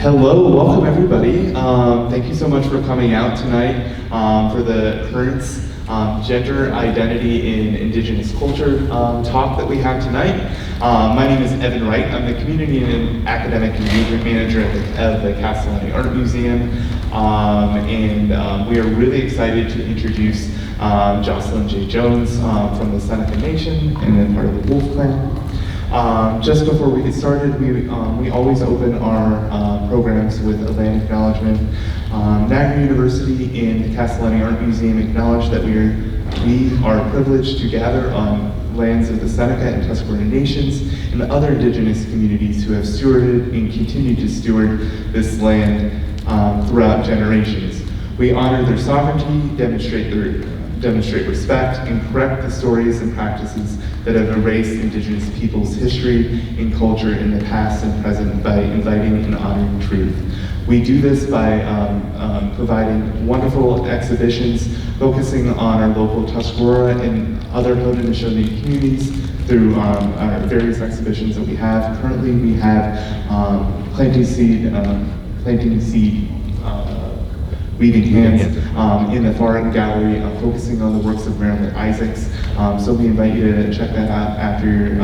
Hello, welcome everybody. Thank you so much for coming out tonight for the Currents Gender Identity in Indigenous Culture talk that we have tonight. My name is Evan Wright. I'm the Community and Academic Engagement Manager of the Castellani Art Museum. We are really excited to introduce Jocelyn Jones from the Seneca Nation and then part of the Wolf Clan. Just before we get started, we always open our programs with a land acknowledgement. Niagara University and the Castellani Art Museum acknowledge that we are privileged to gather on lands of the Seneca and Tuscarora Nations and the other Indigenous communities who have stewarded and continue to steward this land throughout generations. We honor their sovereignty, demonstrate respect, and correct the stories and practices that have erased Indigenous peoples' history and culture in the past and present by inviting and honoring truth. We do this by providing wonderful exhibitions focusing on our local Tuscarora and other Haudenosaunee communities through our various exhibitions that we have. Currently we have planting seed weaving hands in the far end gallery, focusing on the works of Marilyn Isaacs. So we invite you to check that out after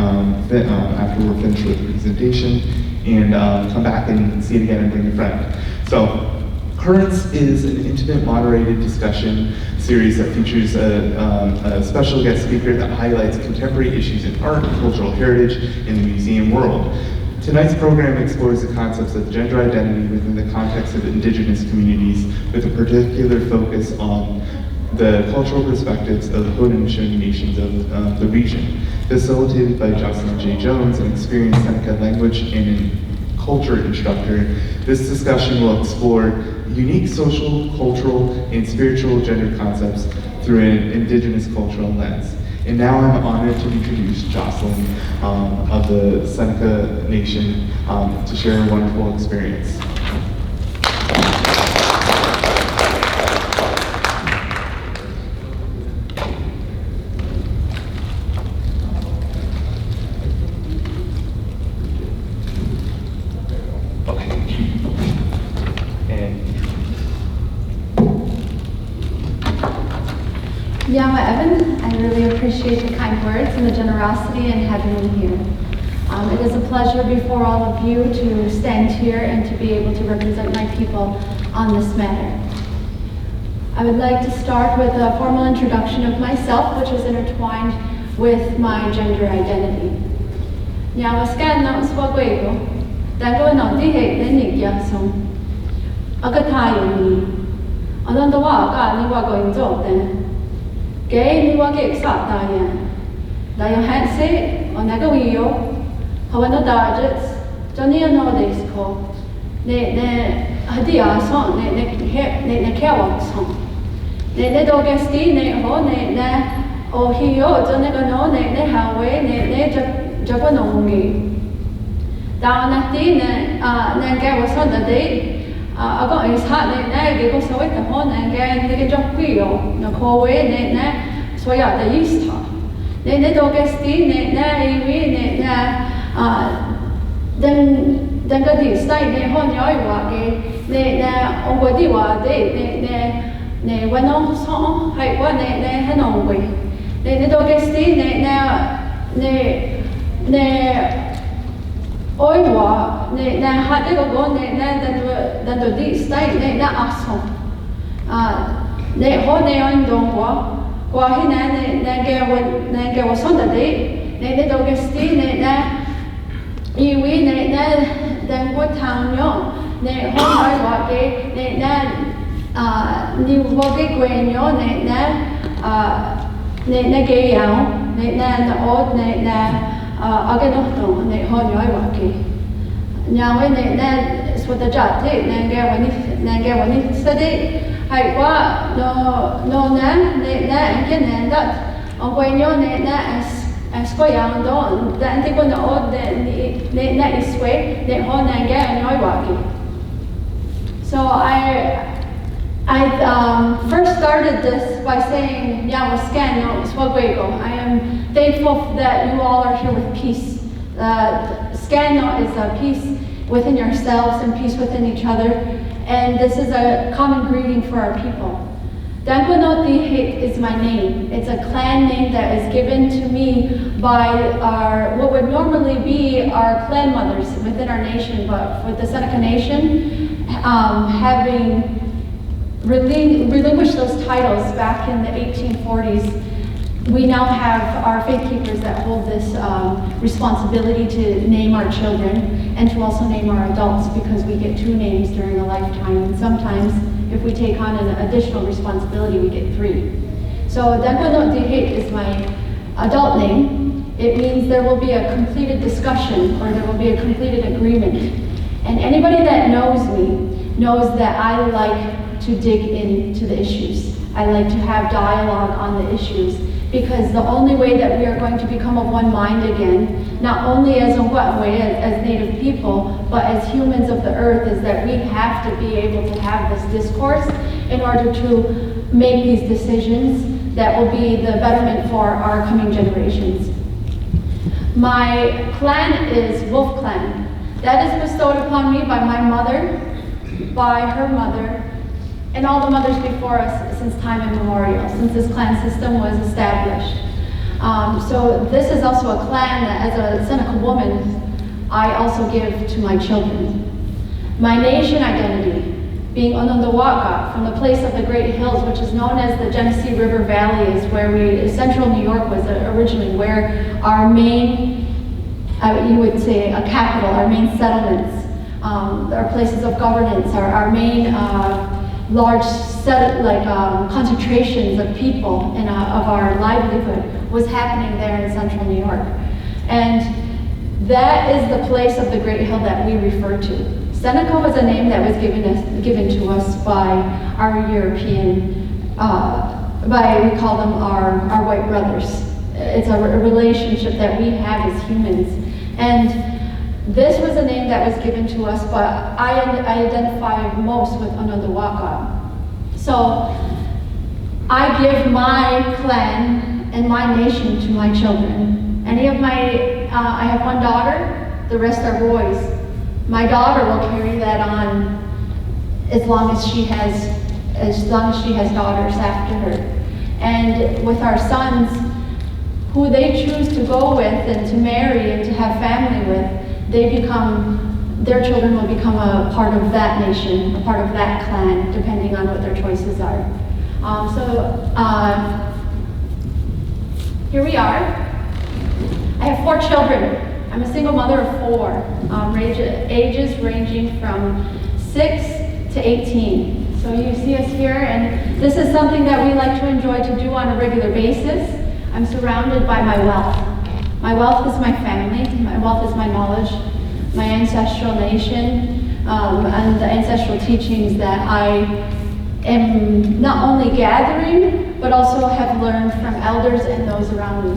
we're finished with the presentation, and come back and see it again and bring a friend. So Currents is an intimate, moderated discussion series that features a special guest speaker that highlights contemporary issues in art and cultural heritage in the museum world. Tonight's program explores the concepts of gender identity within the context of Indigenous communities, with a particular focus on the cultural perspectives of the Haudenosaunee nations of the region. Facilitated by Jocelyn Jones, an experienced Seneca language and culture instructor, this discussion will explore unique social, cultural, and spiritual gender concepts through an Indigenous cultural lens. And now I'm honored to introduce Jocelyn of the Seneca Nation to share a wonderful experience. Evan, I really appreciate the kind words and the generosity in having me here. It is a pleasure before all of you to stand here and to be able to represent my people on this matter. I would like to start with a formal introduction of myself, which is intertwined with my gender identity. Gay ni wage exat Dayan Hansi on Nagawio, Havana Dargets, Johnny Nordics call, Hadia song, ne Kawak song. Ne Dogesti, ne Ho, ne Ohio, Jonagano, ne Hawaii, ne Japanongi. Down at the Nanga was on the day. I got his hat, they go so with the horn and get the job wheel, no call away, so yeah, the east. They don't get steam, then got this style, they horn your they over the war, they went on song, I one, they had no way. They don't get steam, they Oiwa, ne had to go, than the this state, na aso. Ne hone on dongwa, Guahina, ne was on the day, ne dogesti, iwi, then what town yon, ne home wake, new wage guenyo, ne gay young, the old, Agenoto, ne honoi waki. Now, when that's what the job did, Nanga study, I wa no nan, and can end that. On when you're as Koyang don, then they go to old, then is way, they hon and get and noi waki. So I first started this by saying, Yamascan, Swagwego. I am thankful that you all are here with peace. Scano is a peace within yourselves and peace within each other. And this is a common greeting for our people. Danquanotihit is my name. It's a clan name that is given to me by what would normally be our clan mothers within our nation, but with the Seneca Nation having relinquished those titles back in the 1840s, we now have our faith keepers that hold this responsibility to name our children and to also name our adults, because we get 2 names during a lifetime, and sometimes if we take on an additional responsibility, we get 3. So Danquanotihit is my adult name. It means there will be a completed discussion, or there will be a completed agreement. And anybody that knows me knows that I like to dig into the issues. I like to have dialogue on the issues, because the only way that we are going to become of one mind again, not only as Ongwatwe, as Native people, but as humans of the earth, is that we have to be able to have this discourse in order to make these decisions that will be the betterment for our coming generations. My clan is Wolf Clan. That is bestowed upon me by my mother, by her mother, and all the mothers before us since time immemorial, since this clan system was established. So this is also a clan that, as a Seneca woman, I also give to my children. My nation identity, being Onondaga, from the place of the Great Hills, which is known as the Genesee River Valley, is where central New York was originally where our main, you would say a capital, our main settlements, our places of governance, our main large concentrations of people and of our livelihood was happening there in central New York. And that is the place of the Great Hill that we refer to. Seneca was a name that was given to us by our European, we call them our white brothers. It's a relationship that we have as humans. And this was a name that was given to us, but I identify most with Onondaga. So I give my clan and my nation to my children. Any of my, I have one daughter, the rest are boys. My daughter will carry that on as long as she has daughters after her. And with our sons, who they choose to go with and to marry and to have family with, their children will become a part of that nation, a part of that clan, depending on what their choices are. Here we are. I have 4 children. I'm a single mother of 4, ages ranging from 6 to 18. So you see us here, and this is something that we like to enjoy to do on a regular basis. I'm surrounded by my wealth. My wealth is my family, my wealth is my knowledge, my ancestral nation, and the ancestral teachings that I am not only gathering, but also have learned from elders and those around me.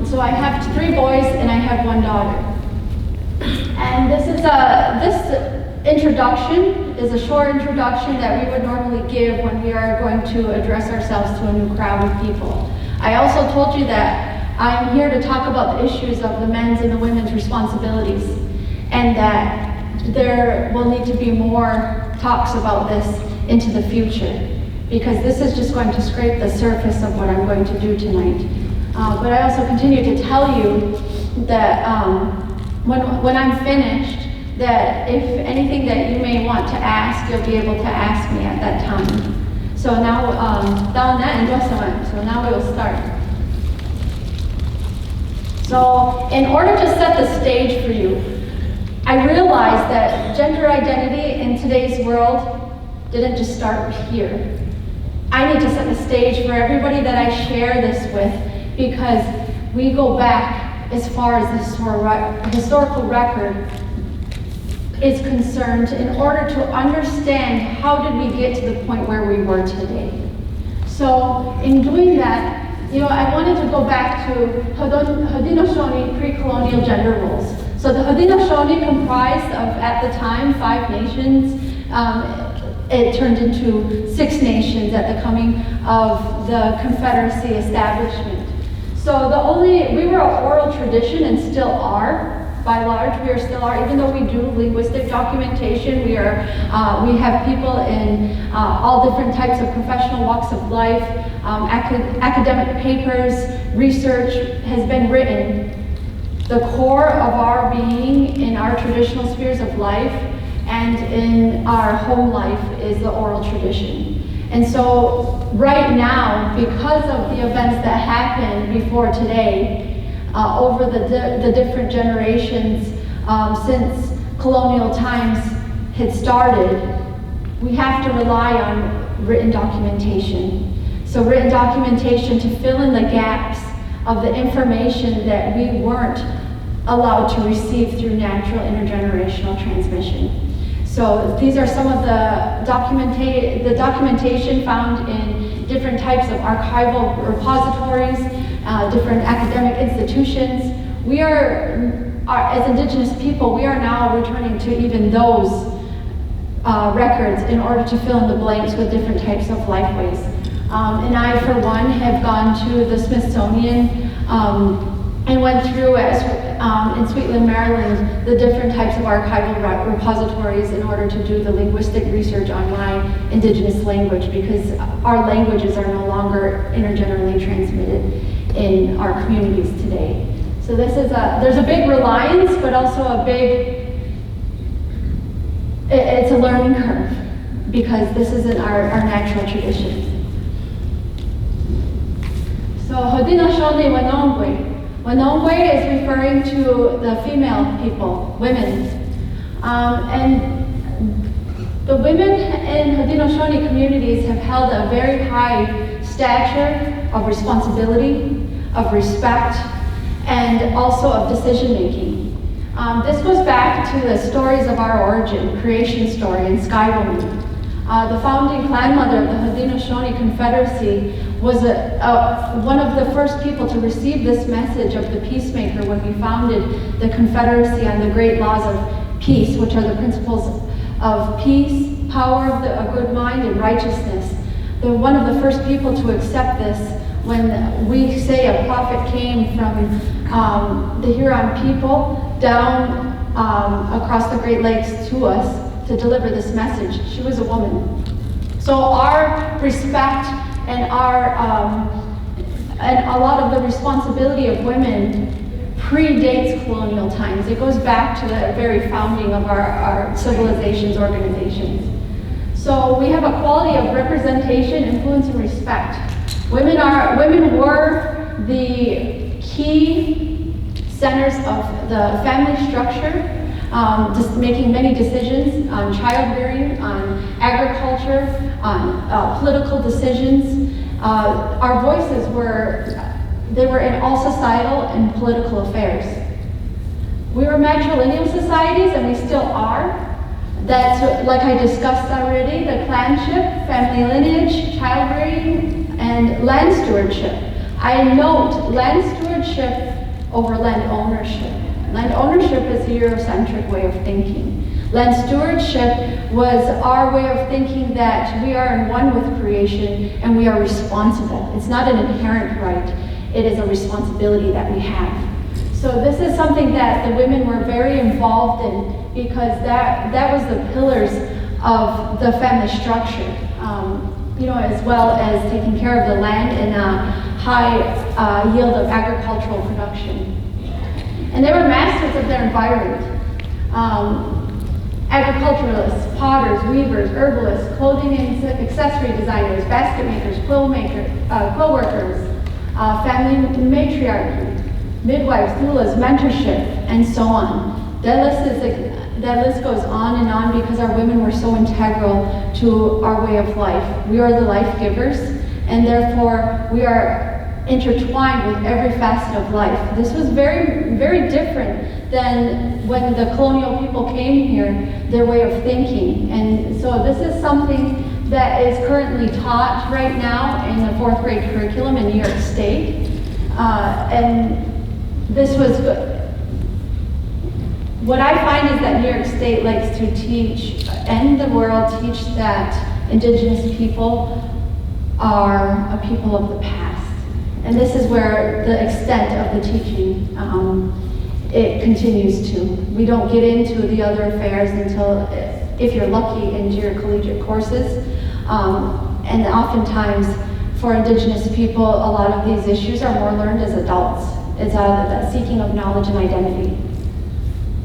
So I have 3 boys and I have 1 daughter. And this introduction is a short introduction that we would normally give when we are going to address ourselves to a new crowd of people. I also told you that I'm here to talk about the issues of the men's and the women's responsibilities, and that there will need to be more talks about this into the future, because this is just going to scrape the surface of what I'm going to do tonight. But I also continue to tell you that when I'm finished, that if anything that you may want to ask, you'll be able to ask me at that time. So now, so now we will start. So in order to set the stage for you, I realized that gender identity in today's world didn't just start here. I need to set the stage for everybody that I share this with, because we go back as far as the historical record is concerned in order to understand how did we get to the point where we were today. So in doing that, I wanted to go back to Haudenosaunee pre-colonial gender roles. So the Haudenosaunee comprised of, at the time, 5 nations. It turned into 6 nations at the coming of the Confederacy establishment. So we were an oral tradition and still are, by large, we still are, even though we do linguistic documentation, we have people in all different types of professional walks of life, academic papers, research has been written. The core of our being in our traditional spheres of life and in our home life is the oral tradition. And so right now, because of the events that happened before today, over the different generations since colonial times had started, we have to rely on written documentation. So written documentation to fill in the gaps of the information that we weren't allowed to receive through natural intergenerational transmission. So these are some of the documentation found in different types of archival repositories, different academic institutions. We as Indigenous people, we are now returning to even those records in order to fill in the blanks with different types of lifeways. And I, for one, have gone to the Smithsonian and went through in Sweetland, Maryland, the different types of archival repositories in order to do the linguistic research on my Indigenous language, because our languages are no longer intergenerationally transmitted in our communities today. So there's a big reliance, but also it's a learning curve, because this isn't our natural tradition. So Haudenosaunee Wanongwe. Wanongwe is referring to the female people, women. And the women in Haudenosaunee communities have held a very high stature of responsibility, of respect, and also of decision-making. This goes back to the stories of our origin, creation story, and Sky Woman. The founding clan mother of the Haudenosaunee Confederacy was one of the first people to receive this message of the peacemaker when we founded the Confederacy on the great laws of peace, which are the principles of peace, power of a good mind, and righteousness. They're one of the first people to accept this when we say a prophet came from the Huron people down across the Great Lakes to us to deliver this message. She was a woman. So our respect and and a lot of the responsibility of women predates colonial times. It goes back to the very founding of our civilizations, organizations. So we have a quality of representation, influence, and respect. Women were the key centers of the family structure, just making many decisions on child-rearing, on agriculture, on political decisions. Our voices were in all societal and political affairs. We were matrilineal societies, and we still are. That's, like I discussed already, the clanship, family lineage, child-rearing, and land stewardship. I note land stewardship over land ownership. Land ownership is the Eurocentric way of thinking. Land stewardship was our way of thinking that we are in one with creation and we are responsible. It's not an inherent right, it is a responsibility that we have. So this is something that the women were very involved in, because that was the pillars of the family structure, as well as taking care of the land and high yield of agricultural production. And they were masters of their environment. Agriculturalists, potters, weavers, herbalists, clothing and accessory designers, basket makers, quill workers, family matriarchy, midwives, doulas, mentorship, and so on. That list goes on and on, because our women were so integral to our way of life. We are the life givers, and therefore we are intertwined with every facet of life. This was very, very different than when the colonial people came here, their way of thinking. And so this is something that is currently taught right now in the 4th grade curriculum in New York State. And this was good. What I find is that New York State likes to teach, and the world teach, that Indigenous people are a people of the past. And this is where the extent of the teaching it continues to. We don't get into the other affairs until, if you're lucky, into your collegiate courses. And oftentimes, for Indigenous people, a lot of these issues are more learned as adults. It's that seeking of knowledge and identity.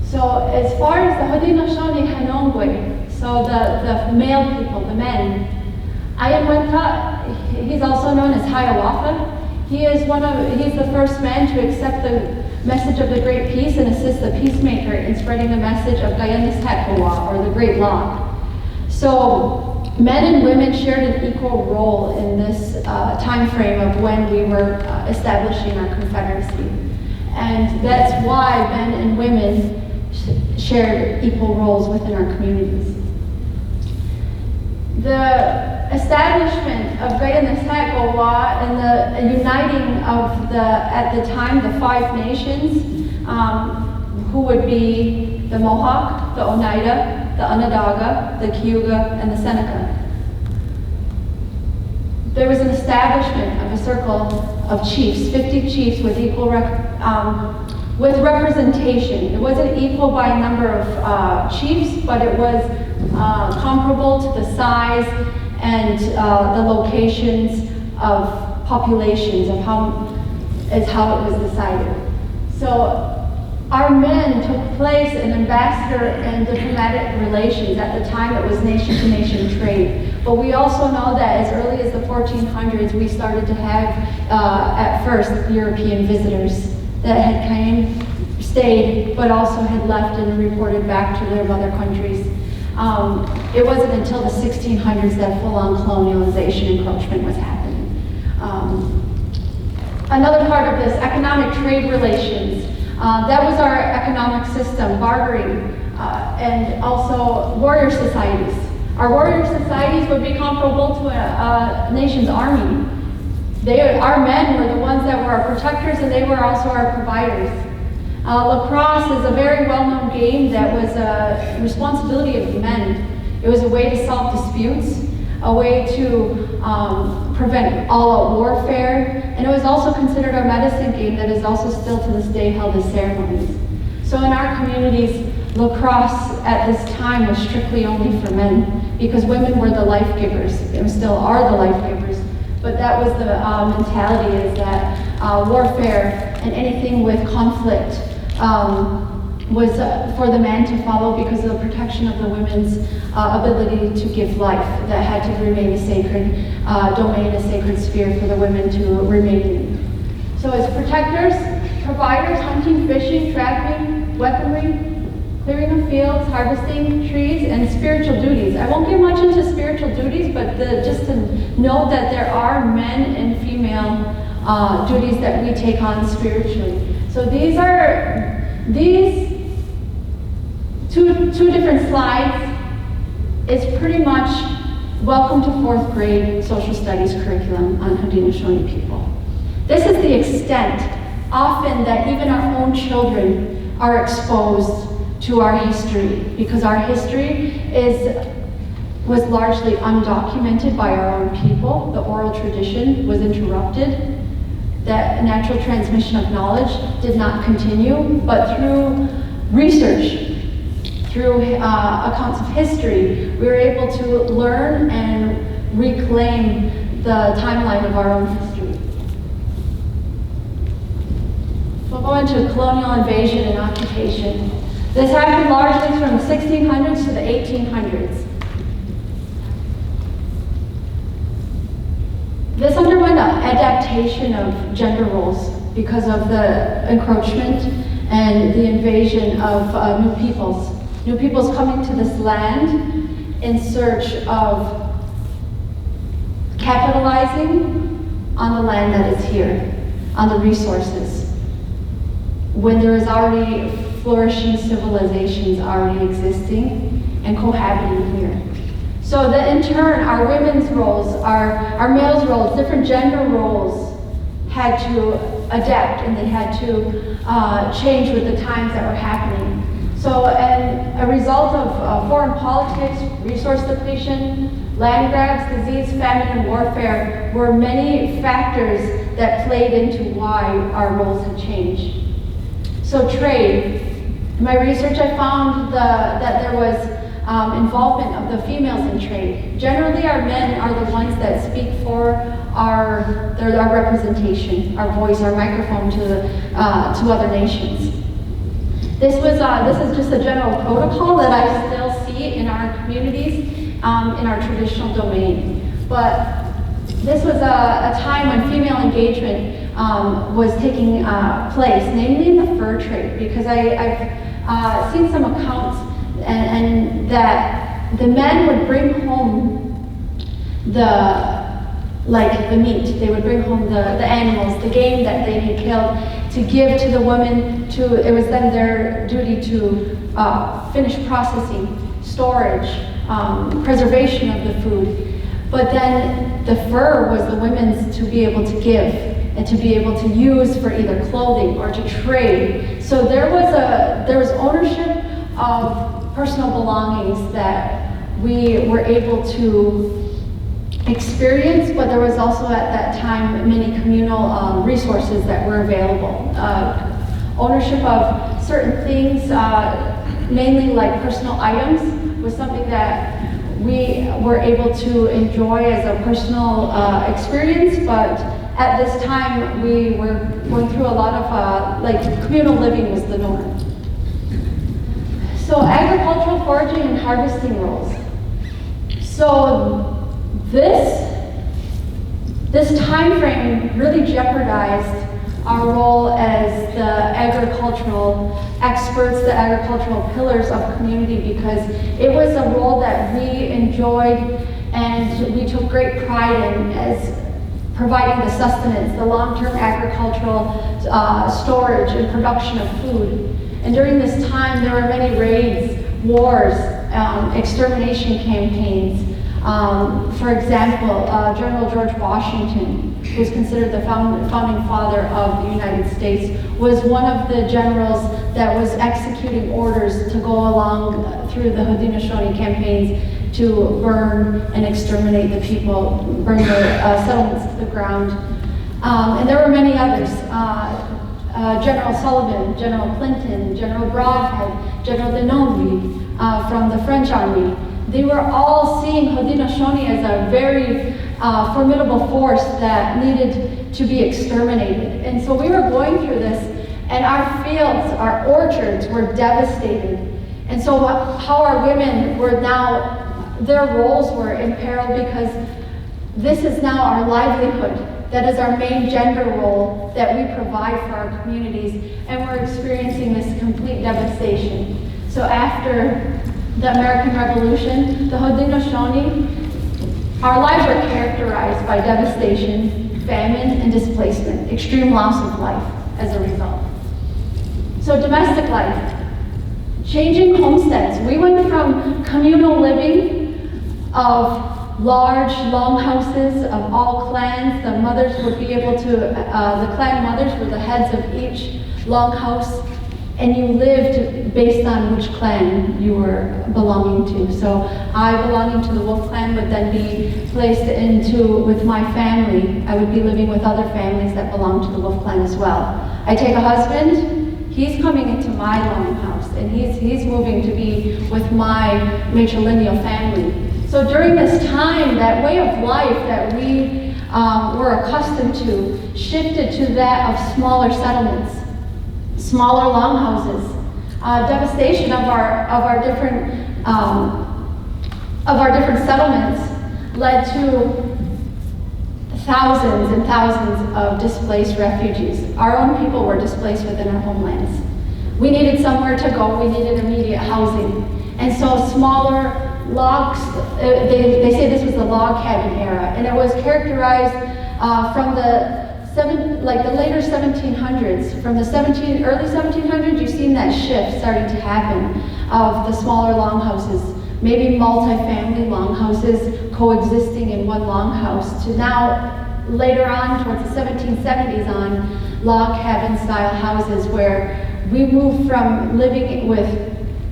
So as far as the Haudenosaunee Hanongwe, so the male people, the men, Ayamwenta, he's also known as Hiawatha. He's the first man to accept the message of the Great Peace and assist the peacemaker in spreading the message of Gayanis or the Great Law. So men and women shared an equal role in this time frame of when we were establishing our confederacy. And that's why men and women shared equal roles within our communities. The establishment of Gayanis and the uniting of at the time, the 5 nations, who would be the Mohawk, the Oneida, the Onondaga, the Cayuga, and the Seneca. There was an establishment of a circle of chiefs, 50 chiefs with equal with representation. It wasn't equal by number of chiefs, but it was comparable to the size and the locations of populations of how it was decided. So our men took place in ambassador and diplomatic relations. At the time, it was nation-to-nation trade. But we also know that as early as the 1400s, we started to have, at first, European visitors that had came, stayed, but also had left and reported back to their mother countries. It wasn't until the 1600s that full-on colonialization encroachment was happening. Another part of this, economic trade relations. That was our economic system, bartering, and also warrior societies. Our warrior societies would be comparable to a nation's army. Our men were the ones that were our protectors, and they were also our providers. Lacrosse is a very well-known game that was a responsibility of men. It was a way to solve disputes, a way to prevent all-out warfare, and it was also considered a medicine game that is also still to this day held as ceremonies. So in our communities, lacrosse at this time was strictly only for men because women were the life givers and still are the life givers. But that was the mentality, is that warfare and anything with conflict was for the man to follow because of the protection of the women's ability to give life. That had to remain a sacred domain, a sacred sphere for the women to remain in. So as protectors, providers, hunting, fishing, trapping, weaponry, clearing of fields, harvesting trees, and spiritual duties. I won't get much into spiritual duties, but just to know that there are men and female duties that we take on spiritually. So these two different slides is pretty much welcome to 4th grade social studies curriculum on Haudenosaunee people. This is the extent often that even our own children are exposed to our history, because our history was largely undocumented by our own people. The oral tradition was interrupted. That natural transmission of knowledge did not continue, but through research, through accounts of history, we were able to learn and reclaim the timeline of our own history. We'll go into colonial invasion and occupation. This happened largely from the 1600s to the 1800s. This underwent an adaptation of gender roles because of the encroachment and the invasion of new peoples. New peoples coming to this land in search of capitalizing on the land that is here, on the resources, when there is already flourishing civilizations already existing and cohabiting here. So that in turn, our women's roles, our males' roles, different gender roles had to adapt, and they had to change with the times that were happening. So, and a result of foreign politics, resource depletion, land grabs, disease, famine, and warfare were many factors that played into why our roles had changed. So trade. In my research, I found that there was involvement of the females in trade. Generally, our men are the ones that speak for our representation, our voice, our microphone to other nations. This is just a general protocol that I still see in our communities, in our traditional domain. But this was a time when female engagement was taking place, namely in the fur trade, because I've seen some accounts and that the men would bring home the meat. They would bring home the animals, the game that they had killed, to give to the women. It was then their duty to finish processing, storage, preservation of the food. But then the fur was the women's to be able to give and to be able to use for either clothing or to trade. So there was ownership of personal belongings that we were able to experience, but there was also at that time many communal resources that were available. Ownership of certain things, mainly like personal items, was something that we were able to enjoy as a personal experience, but at this time we were going through a lot of, communal living was the norm. So agricultural foraging and harvesting roles. So this time frame really jeopardized our role as the agricultural experts, the agricultural pillars of community, because it was a role that we enjoyed and we took great pride in as providing the sustenance, the long-term agricultural storage and production of food. And during this time, there were many raids, wars, extermination campaigns. For example, General George Washington, who is considered the founding father of the United States, was one of the generals that was executing orders to go along through the Haudenosaunee campaigns to burn and exterminate the people, burn the settlements to the ground. And there were many others. General Sullivan, General Clinton, General Broadhead, General Denonville from the French army. They were all seeing Haudenosaunee as a very formidable force that needed to be exterminated. And so we were going through this, and our fields, our orchards were devastated. And so how our women were now, their roles were imperiled, because this is now our livelihood. That is our main gender role that we provide for our communities, and we're experiencing this complete devastation. So after the American Revolution, the Haudenosaunee, our lives were characterized by devastation, famine, and displacement, extreme loss of life as a result. So domestic life, changing homesteads. We went from communal living of large longhouses of all clans. The mothers would be able to, the clan mothers were the heads of each longhouse, and you lived based on which clan you were belonging to. So I, belonging to the Wolf clan, would then be placed with my family. I would be living with other families that belonged to the Wolf clan as well. I take a husband, he's coming into my longhouse, and he's moving to be with my matrilineal family. So during this time, that way of life that we were accustomed to shifted to that of smaller settlements, smaller longhouses. Devastation of our different settlements led to thousands and thousands of displaced refugees. Our own people were displaced within our homelands. We needed somewhere to go. We needed immediate housing, and so smaller logs. They say this was the log cabin era, and it was characterized from the later 1700s. From the early 1700s, you've seen that shift starting to happen of the smaller longhouses, maybe multi-family longhouses coexisting in one longhouse, to now later on towards the 1770s on log cabin style houses, where we moved from living with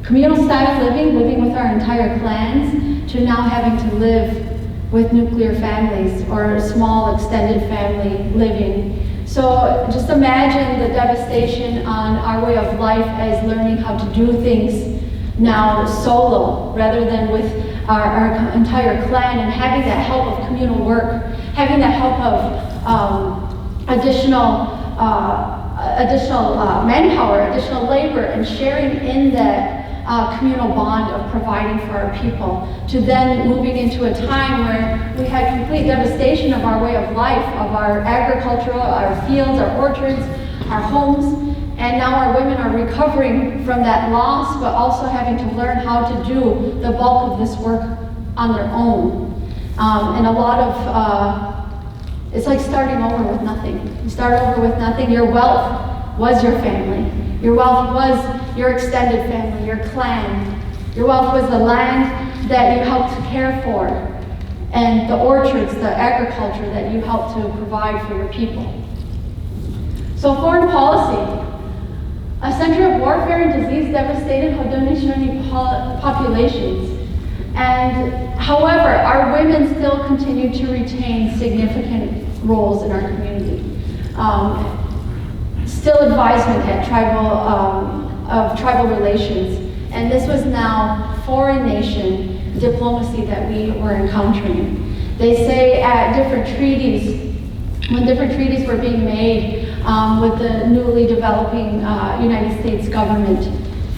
communal style living with our entire clans, to now having to live with nuclear families or small extended family living. So just imagine the devastation on our way of life as learning how to do things now solo rather than with our entire clan, and having that help of communal work, having that help of additional manpower, additional labor, and sharing in that communal bond of providing for our people, to then moving into a time where we had complete devastation of our way of life, of our agricultural, our fields, our orchards, our homes, and now our women are recovering from that loss, but also having to learn how to do the bulk of this work on their own. And a lot of, it's like starting over with nothing. You start over with nothing. Your wealth was your family. Your wealth was your extended family, your clan. Your wealth was the land that you helped to care for, and the orchards, the agriculture that you helped to provide for your people. So foreign policy. A century of warfare and disease devastated Haudenosaunee populations. And however, our women still continue to retain significant roles in our community. Still advisement at tribal relations. And this was now foreign nation diplomacy that we were encountering. They say at different treaties, when different treaties were being made with the newly developing United States government,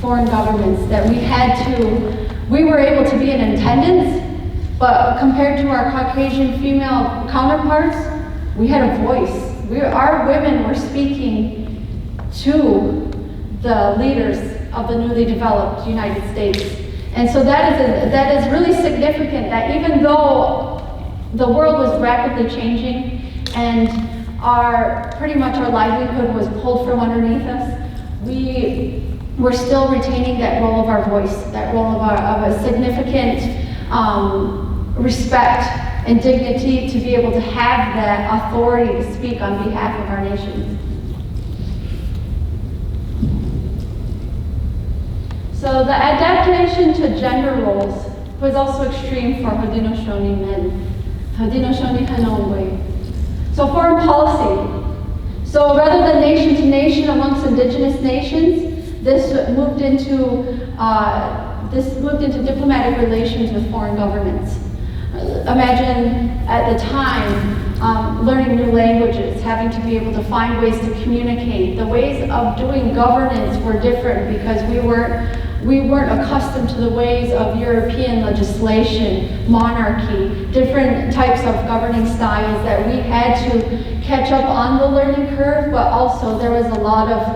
foreign governments, that we were able to be in attendance, but compared to our Caucasian female counterparts, we had a voice. Our women were speaking to the leaders of the newly developed United States. And so that is really significant, that even though the world was rapidly changing and pretty much our livelihood was pulled from underneath us, we were still retaining that role of our voice, that role of a significant respect and dignity to be able to have that authority to speak on behalf of our nations. So the adaptation to gender roles was also extreme for Haudenosaunee men. Haudenosaunee Hanongwe. So foreign policy. So rather than nation to nation amongst indigenous nations, this moved into diplomatic relations with foreign governments. Imagine at the time learning new languages, having to be able to find ways to communicate. The ways of doing governance were different because we weren't accustomed to the ways of European legislation, monarchy, different types of governing styles that we had to catch up on the learning curve, but also there was a lot of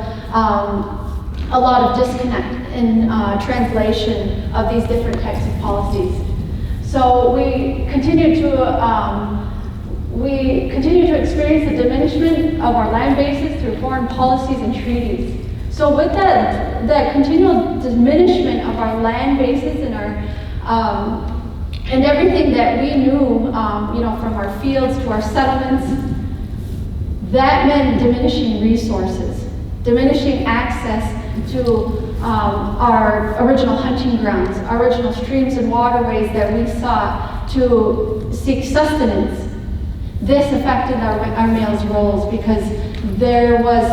disconnect in translation of these different types of policies. So we continue to experience the diminishment of our land bases through foreign policies and treaties. So with that continual diminishment of our land bases and our and everything that we knew, from our fields to our settlements, that meant diminishing resources, diminishing access to our original hunting grounds, our original streams and waterways that we sought to seek sustenance. This affected our males' roles because there was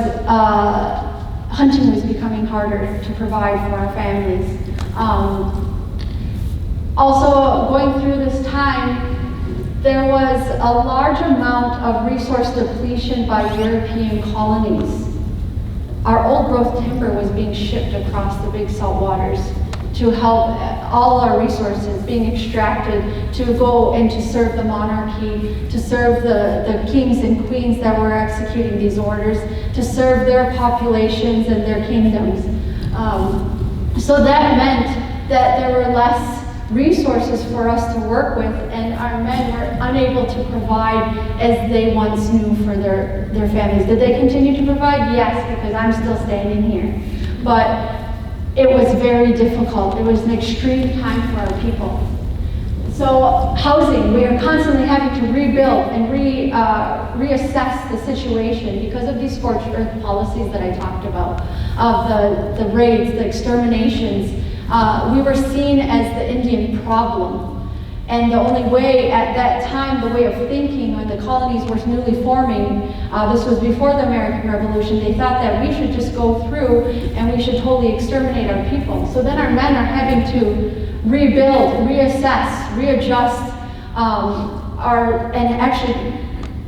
hunting was becoming harder to provide for our families. Also, going through this time, there was a large amount of resource depletion by European colonies. Our old growth timber was being shipped across the big salt waters to help all our resources being extracted to go and to serve the monarchy, to serve the kings and queens that were executing these orders, to serve their populations and their kingdoms. So that meant that there were less resources for us to work with, and our men were unable to provide as they once knew for their families. Did they continue to provide? Yes, because I'm still standing here. But it was very difficult. It was an extreme time for our people. So housing, we are constantly having to rebuild and reassess the situation because of these scorched earth policies that I talked about, of the raids, the exterminations. We were seen as the Indian problem. And the only way at that time, the way of thinking when the colonies were newly forming, this was before the American Revolution, they thought that we should just go through and we should totally exterminate our people. So then our men are having to rebuild, reassess, readjust, and actually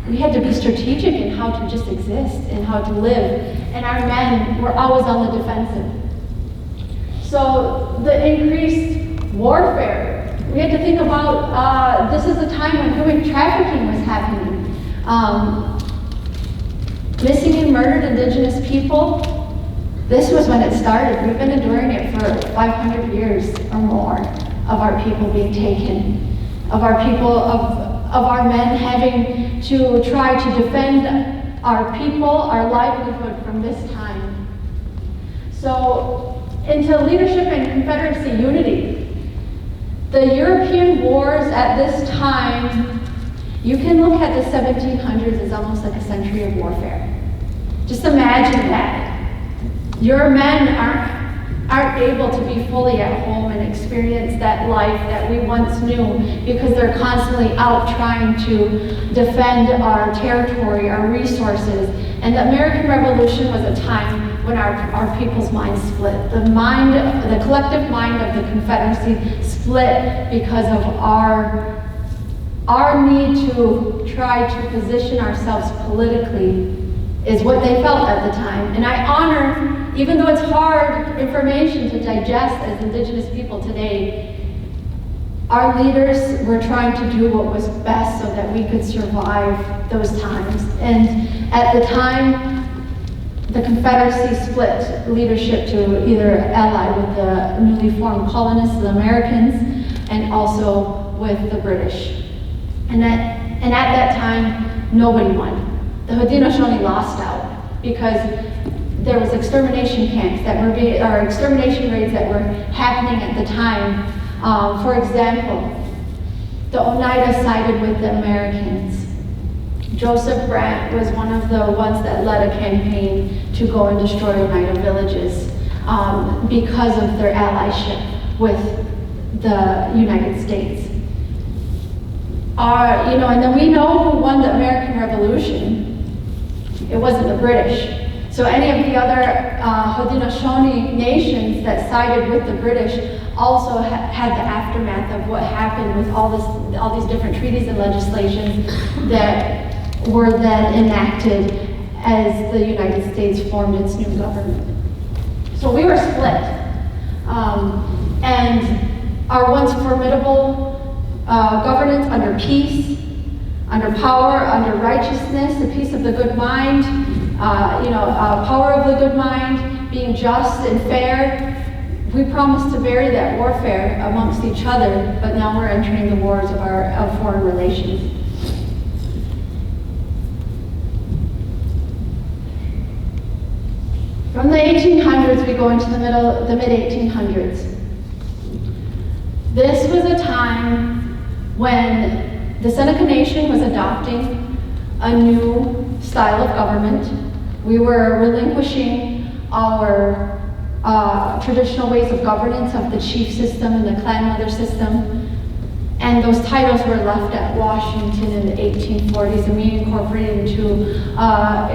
we had to be strategic in how to just exist and how to live. And our men were always on the defensive. So the increased warfare, we had to think about, this is a time when human trafficking was happening. Missing and murdered Indigenous people, this was when it started. We've been enduring it for 500 years or more of our people being taken, of our people, of our men having to try to defend our people, our livelihood from this time. So, into leadership and Confederacy unity. The European wars at this time, you can look at the 1700s as almost like a century of warfare. Just imagine that. Your men aren't able to be fully at home and experience that life that we once knew because they're constantly out trying to defend our territory, our resources. And the American Revolution was a time when our people's minds split. The collective mind of the Confederacy split because of our need to try to position ourselves politically is what they felt at the time. And I honor, even though it's hard information to digest as Indigenous people today, our leaders were trying to do what was best so that we could survive those times. And at the time, the Confederacy split leadership to either ally with the newly formed colonists, the Americans, and also with the British. And at that time, nobody won. The Haudenosaunee lost out because there was extermination camps that were being, or extermination raids that were happening at the time. For example, the Oneida sided with the Americans. Joseph Brant was one of the ones that led a campaign to go and destroy Oneida villages because of their allyship with the United States. And then we know who won the American Revolution. It wasn't the British. So any of the other Haudenosaunee nations that sided with the British also had the aftermath of what happened with all these different treaties and legislations that were then enacted as the United States formed its new government. So we were split. And our once formidable governance under peace, under power, under righteousness, the peace of the good mind, power of the good mind, being just and fair. We promised to bury that warfare amongst each other, but now we're entering the wars of foreign relations. From the 1800s, we go into the mid-1800s. This was a time when the Seneca Nation was adopting a new style of government. We were relinquishing our traditional ways of governance of the chief system and the clan mother system. And those titles were left at Washington in the 1840s, and we incorporated into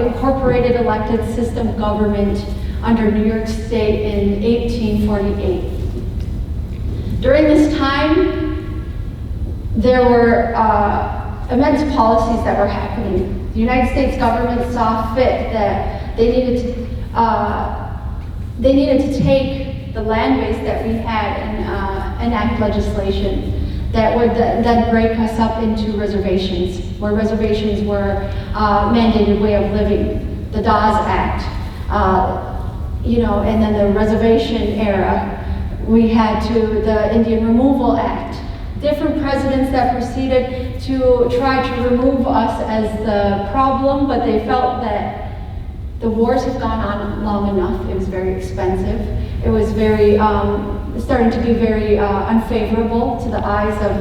incorporated elected system government under New York State in 1848. During this time, there were immense policies that were happening. The United States government saw fit that they needed to take the land base that we had and enact legislation that would then break us up into reservations, where reservations were mandated way of living. The Dawes Act, and then the reservation era. We had the Indian Removal Act. Different presidents that proceeded to try to remove us as the problem, but they felt that the wars have gone on long enough. It was very expensive. It was very starting to be very unfavorable to the eyes of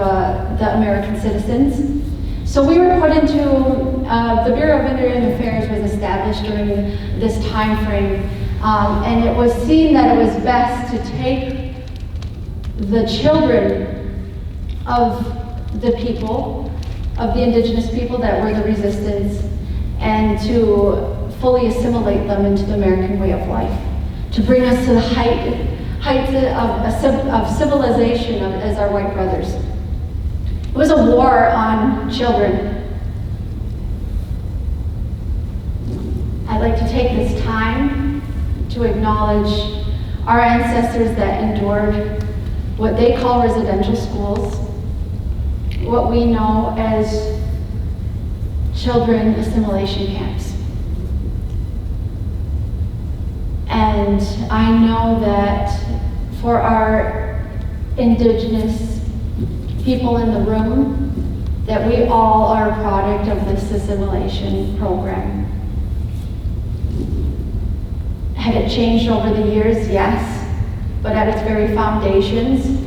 the American citizens. So we were put into, the Bureau of Indian Affairs was established during this time frame, and it was seen that it was best to take the children of the people, of the indigenous people that were the resistance, and to fully assimilate them into the American way of life, to bring us to the heights of civilization as our white brothers. It was a war on children. I'd like to take this time to acknowledge our ancestors that endured what they call residential schools, what we know as children assimilation camps. And I know that for our indigenous people in the room, that we all are a product of this assimilation program. Had it changed over the years? Yes, but at its very foundations,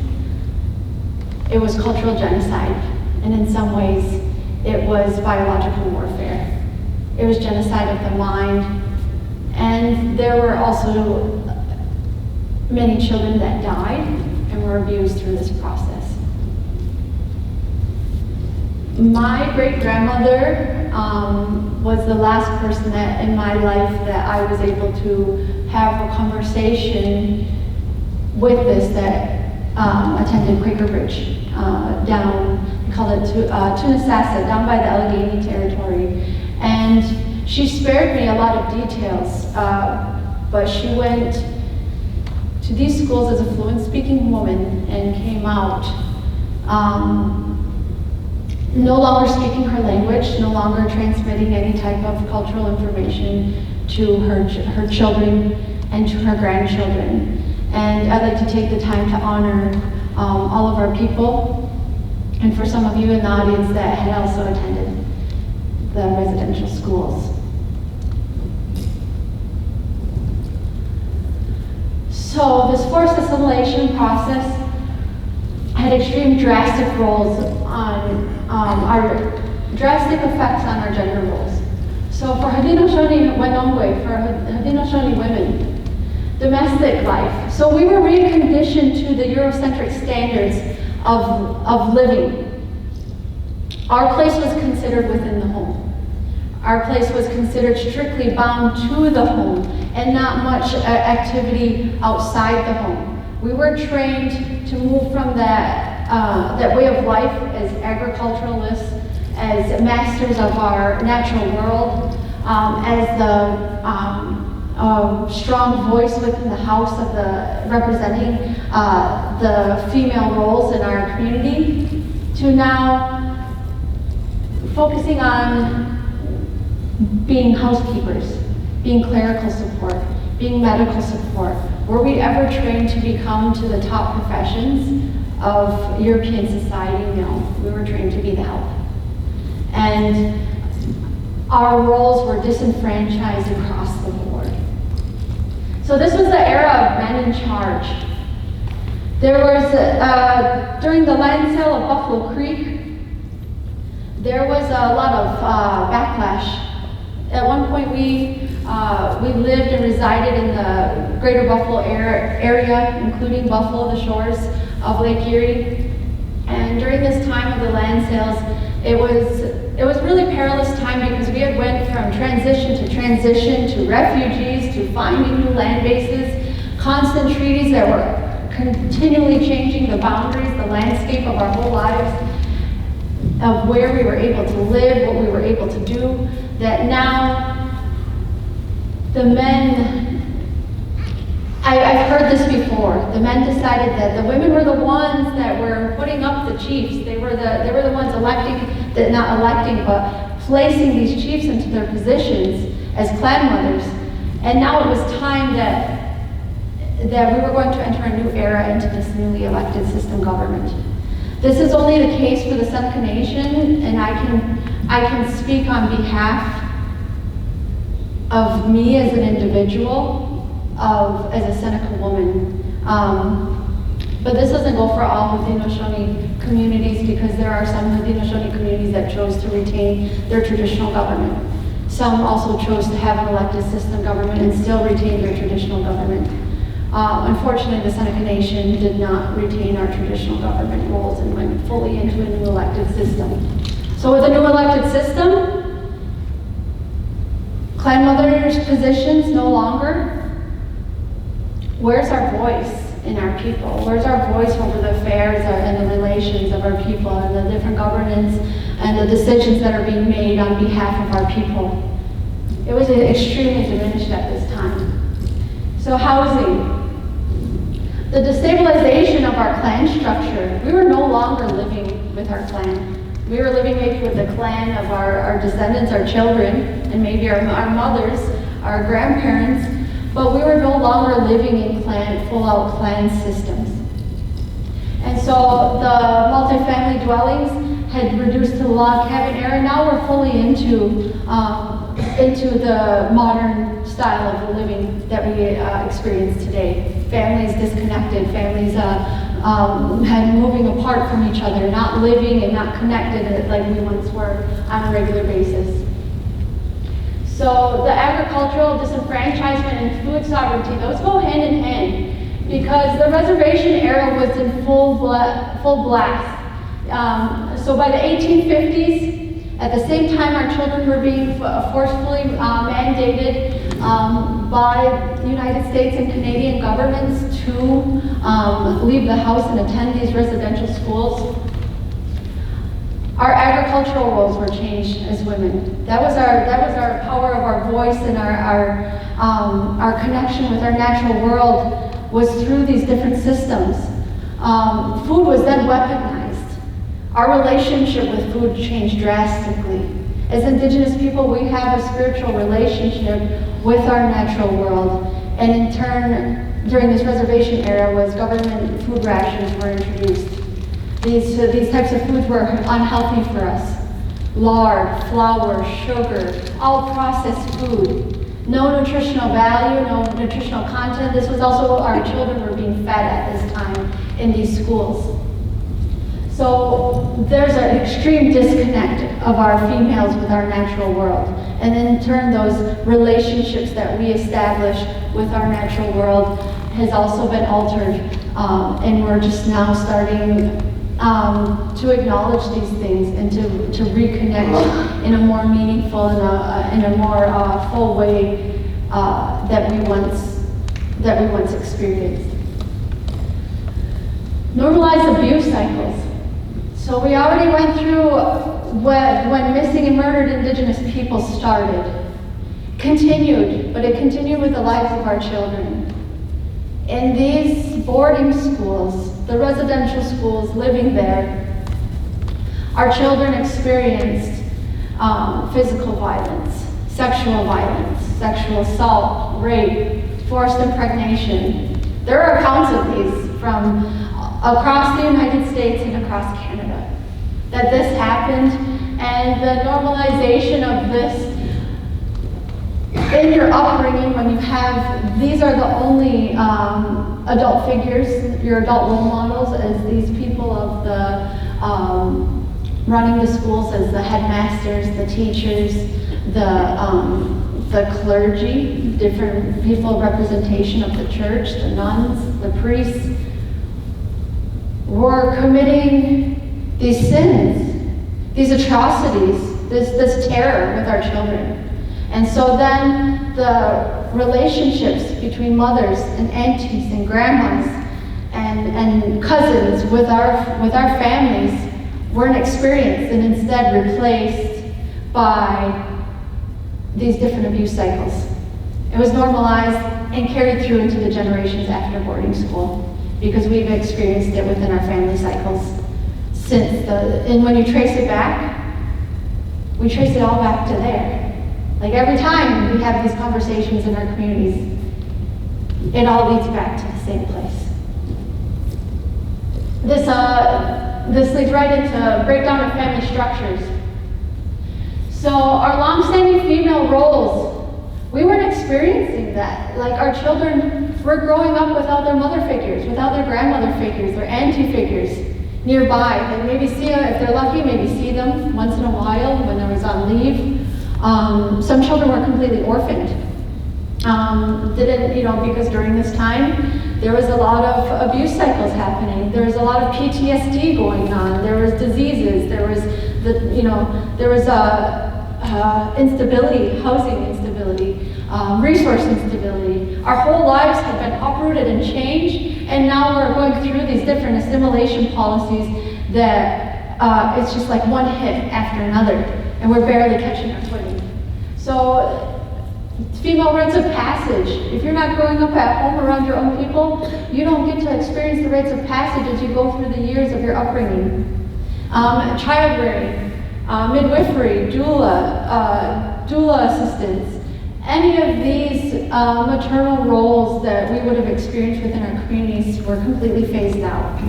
it was cultural genocide, and in some ways, it was biological warfare. It was genocide of the mind, and there were also many children that died and were abused through this process. My great-grandmother was the last person that in my life that I was able to have a conversation with this, that attended Quaker Ridge down, we call it Haudenosaunee, down by the Allegheny Territory. And she spared me a lot of details, but she went to these schools as a fluent speaking woman and came out no longer speaking her language, no longer transmitting any type of cultural information to her children and to her grandchildren. And I'd like to take the time to honor all of our people, and for some of you in the audience that had also attended the residential schools. So this forced assimilation process had extreme drastic roles on our drastic effects on our gender roles. So for Haudenosaunee Wenongwe, for Haudenosaunee women, domestic life. So we were reconditioned to the Eurocentric standards of living. Our place was considered within the home. Our place was considered strictly bound to the home and not much activity outside the home. We were trained to move from that way of life as agriculturalists, as masters of our natural world, as the strong voice within the house of representing the female roles in our community, to now focusing on being housekeepers, being clerical support, being medical support. Were we ever trained to become to the top professions of European society? No, we were trained to be the help. And our roles were disenfranchised across the board. So this was the era of men in charge. There was, during the land sale of Buffalo Creek, there was a lot of backlash. At one point we lived and resided in the greater Buffalo area, including Buffalo, the shores of Lake Erie. And during this time of the land sales, it was really perilous time because we had went from transition to refugees, to finding new land bases, constant treaties that were continually changing the boundaries, the landscape of our whole lives, of where we were able to live, what we were able to do, that now the men, I've heard this before, the men decided that the women were the ones that were putting up the chiefs. They were the ones not electing, but placing these chiefs into their positions as clan mothers. And now it was time that we were going to enter a new era into this newly elected system government. This is only the case for the Seneca Nation, and I can speak on behalf of me as an individual, as a Seneca woman. But this doesn't go for all Haudenosaunee communities, because there are some Haudenosaunee communities that chose to retain their traditional government. Some also chose to have an elected system government and still retain their traditional government. Unfortunately, the Seneca Nation did not retain our traditional government roles and went fully into a new elected system. So with a new elected system, clan mothers' positions no longer. Where's our voice in our people? Where's our voice over the affairs and the relations of our people and the different governance and the decisions that are being made on behalf of our people? It was extremely diminished at this time. So housing. The destabilization of our clan structure. We were no longer living with our clan. We were living maybe with the clan of our descendants, our children, and maybe our mothers, our grandparents, but we were no longer living in full-out clan systems. And so the multifamily dwellings had reduced to the log cabin era. Now we're fully into the modern style of living that we experience today. Families disconnected, families had moving apart from each other, not living and not connected like we once were on a regular basis. So the agricultural disenfranchisement and food sovereignty, those go hand in hand because the reservation era was in full blast. So by the 1850s, at the same time our children were being forcefully mandated by the United States and Canadian governments to leave the house and attend these residential schools, our agricultural roles were changed as women. That was our power of our voice and our connection with our natural world was through these different systems. Food was then weaponized. Our relationship with food changed drastically. As Indigenous people, we have a spiritual relationship with our natural world, and in turn, during this reservation era, was government food rations were introduced. These types of foods were unhealthy for us. Lard, flour, sugar, all processed food. No nutritional value, no nutritional content. This was also what our children were being fed at this time in these schools. So there's an extreme disconnect of our females with our natural world. And in turn, those relationships that we establish with our natural world has also been altered. And we're just now starting to acknowledge these things and to reconnect in a more meaningful and in a more full way that we once experienced. Normalize abuse cycles. So we already went through when missing and murdered Indigenous people started. Continued, but it continued with the lives of our children. In these boarding schools, the residential schools living there, our children experienced physical violence, sexual assault, rape, forced impregnation. There are accounts of these from across the United States and across Canada, that this happened, and the normalization of this in your upbringing when you have, these are the only adult figures, your adult role models as these people of the running the schools as the headmasters, the teachers, the clergy, different people of representation of the church, the nuns, the priests, were committing these sins, these atrocities, this terror with our children. And so then the relationships between mothers and aunties and grandmas and cousins with our families weren't experienced and instead replaced by these different abuse cycles. It was normalized and carried through into the generations after boarding school because we've experienced it within our family cycles and when you trace it back, we trace it all back to there. Like every time we have these conversations in our communities, it all leads back to the same place. This leads right into breakdown of family structures. So our long-standing female roles, we weren't experiencing that. Like our children were growing up without their mother figures, without their grandmother figures, their auntie figures nearby. They maybe see them, if they're lucky, maybe see them once in a while when they was on leave. Some children were completely orphaned. Because during this time, There was a lot of abuse cycles happening. There was a lot of PTSD going on. There was diseases. There was instability, housing instability, resource instability. Our whole lives have been uprooted and changed, and now we're going through these different assimilation policies that it's just like one hit after another, and we're barely catching our footing. So, female rites of passage. If you're not growing up at home around your own people, you don't get to experience the rites of passage as you go through the years of your upbringing. Child rearing, midwifery, doula assistance. Any of these maternal roles that we would have experienced within our communities were completely phased out.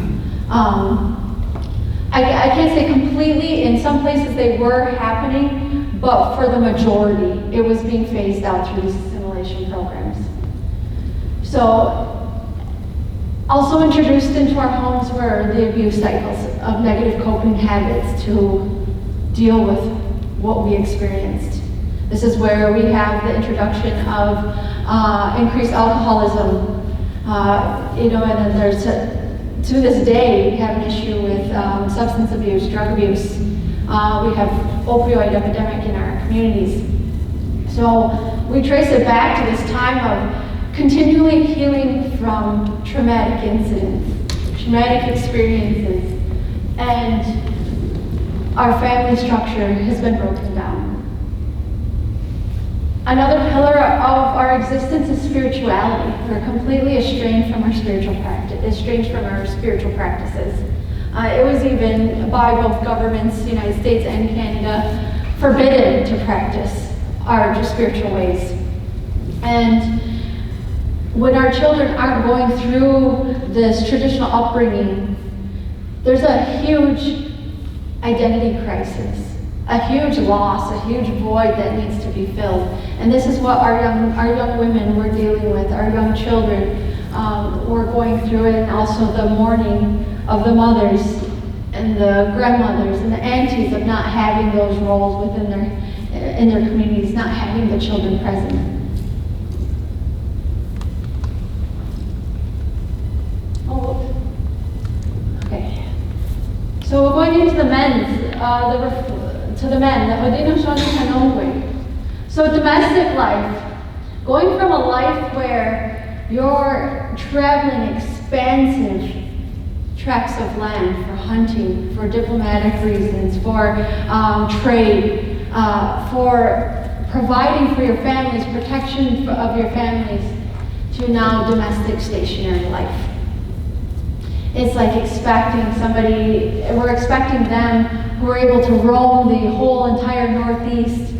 I can't say completely. In some places they were happening, but for the majority, it was being phased out through these assimilation programs. So, also introduced into our homes were the abuse cycles of negative coping habits to deal with what we experienced. This is where we have the introduction of increased alcoholism, and then there's, to this day, we have an issue with substance abuse, drug abuse. We have opioid epidemic in our communities. So we trace it back to this time of continually healing from traumatic incidents, traumatic experiences, and our family structure has been broken down. Another pillar of our existence is spirituality. We're completely estranged from our spiritual practices. It was even by both governments, the United States and Canada, forbidden to practice our spiritual ways. And when our children aren't going through this traditional upbringing, there's a huge identity crisis, a huge loss, a huge void that needs to be filled. And this is what our young women were dealing with, our young children were going through it, and also the mourning of the mothers and the grandmothers and the aunties of not having those roles within their communities, not having the children present. Oh, okay. So we're going into the men, the Haudenosaunee. So domestic life, going from a life where you're traveling expansive tracts of land for hunting, for diplomatic reasons, for trade, for providing for your families, protection of your families, to now domestic stationary life. It's like we're expecting them who are able to roam the whole entire Northeast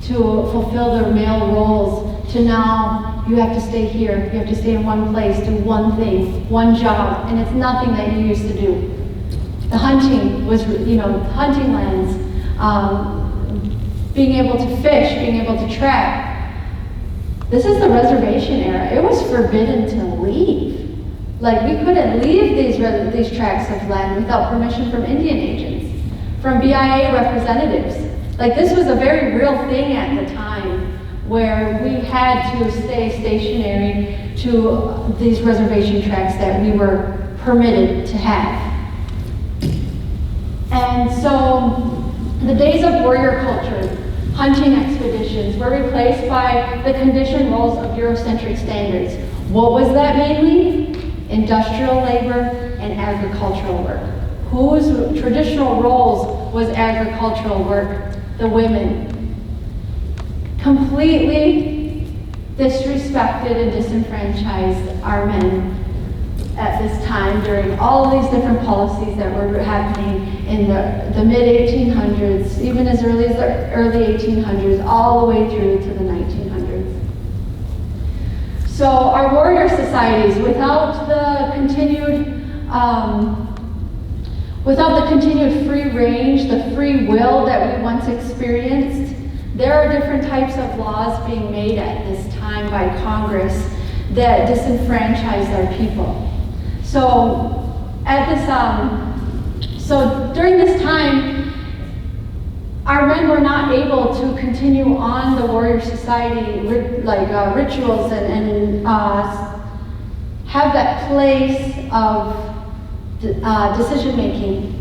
to fulfill their male roles, to now you have to stay here, you have to stay in one place, do one thing, one job, and it's nothing that you used to do. The hunting was, hunting lands, being able to fish, being able to track. This is the reservation era. It was forbidden to leave. Like, we couldn't leave these tracts of land without permission from Indian agents, from BIA representatives. Like, this was a very real thing at the time, where we had to stay stationary to these reservation tracts that we were permitted to have. And so the days of warrior culture, hunting expeditions, were replaced by the conditioned roles of Eurocentric standards. What was that mainly? Industrial labor and agricultural work. Whose traditional roles was agricultural work? The women. Completely disrespected and disenfranchised our men at this time during all of these different policies that were happening in the mid-1800s, even as early as the early 1800s, all the way through to the 1900s. So our warrior societies, without the continued free range, the free will that we once experienced, there are different types of laws being made at this time by Congress that disenfranchise our people. So during this time, our men were not able to continue on the warrior society rituals and have that place of decision making,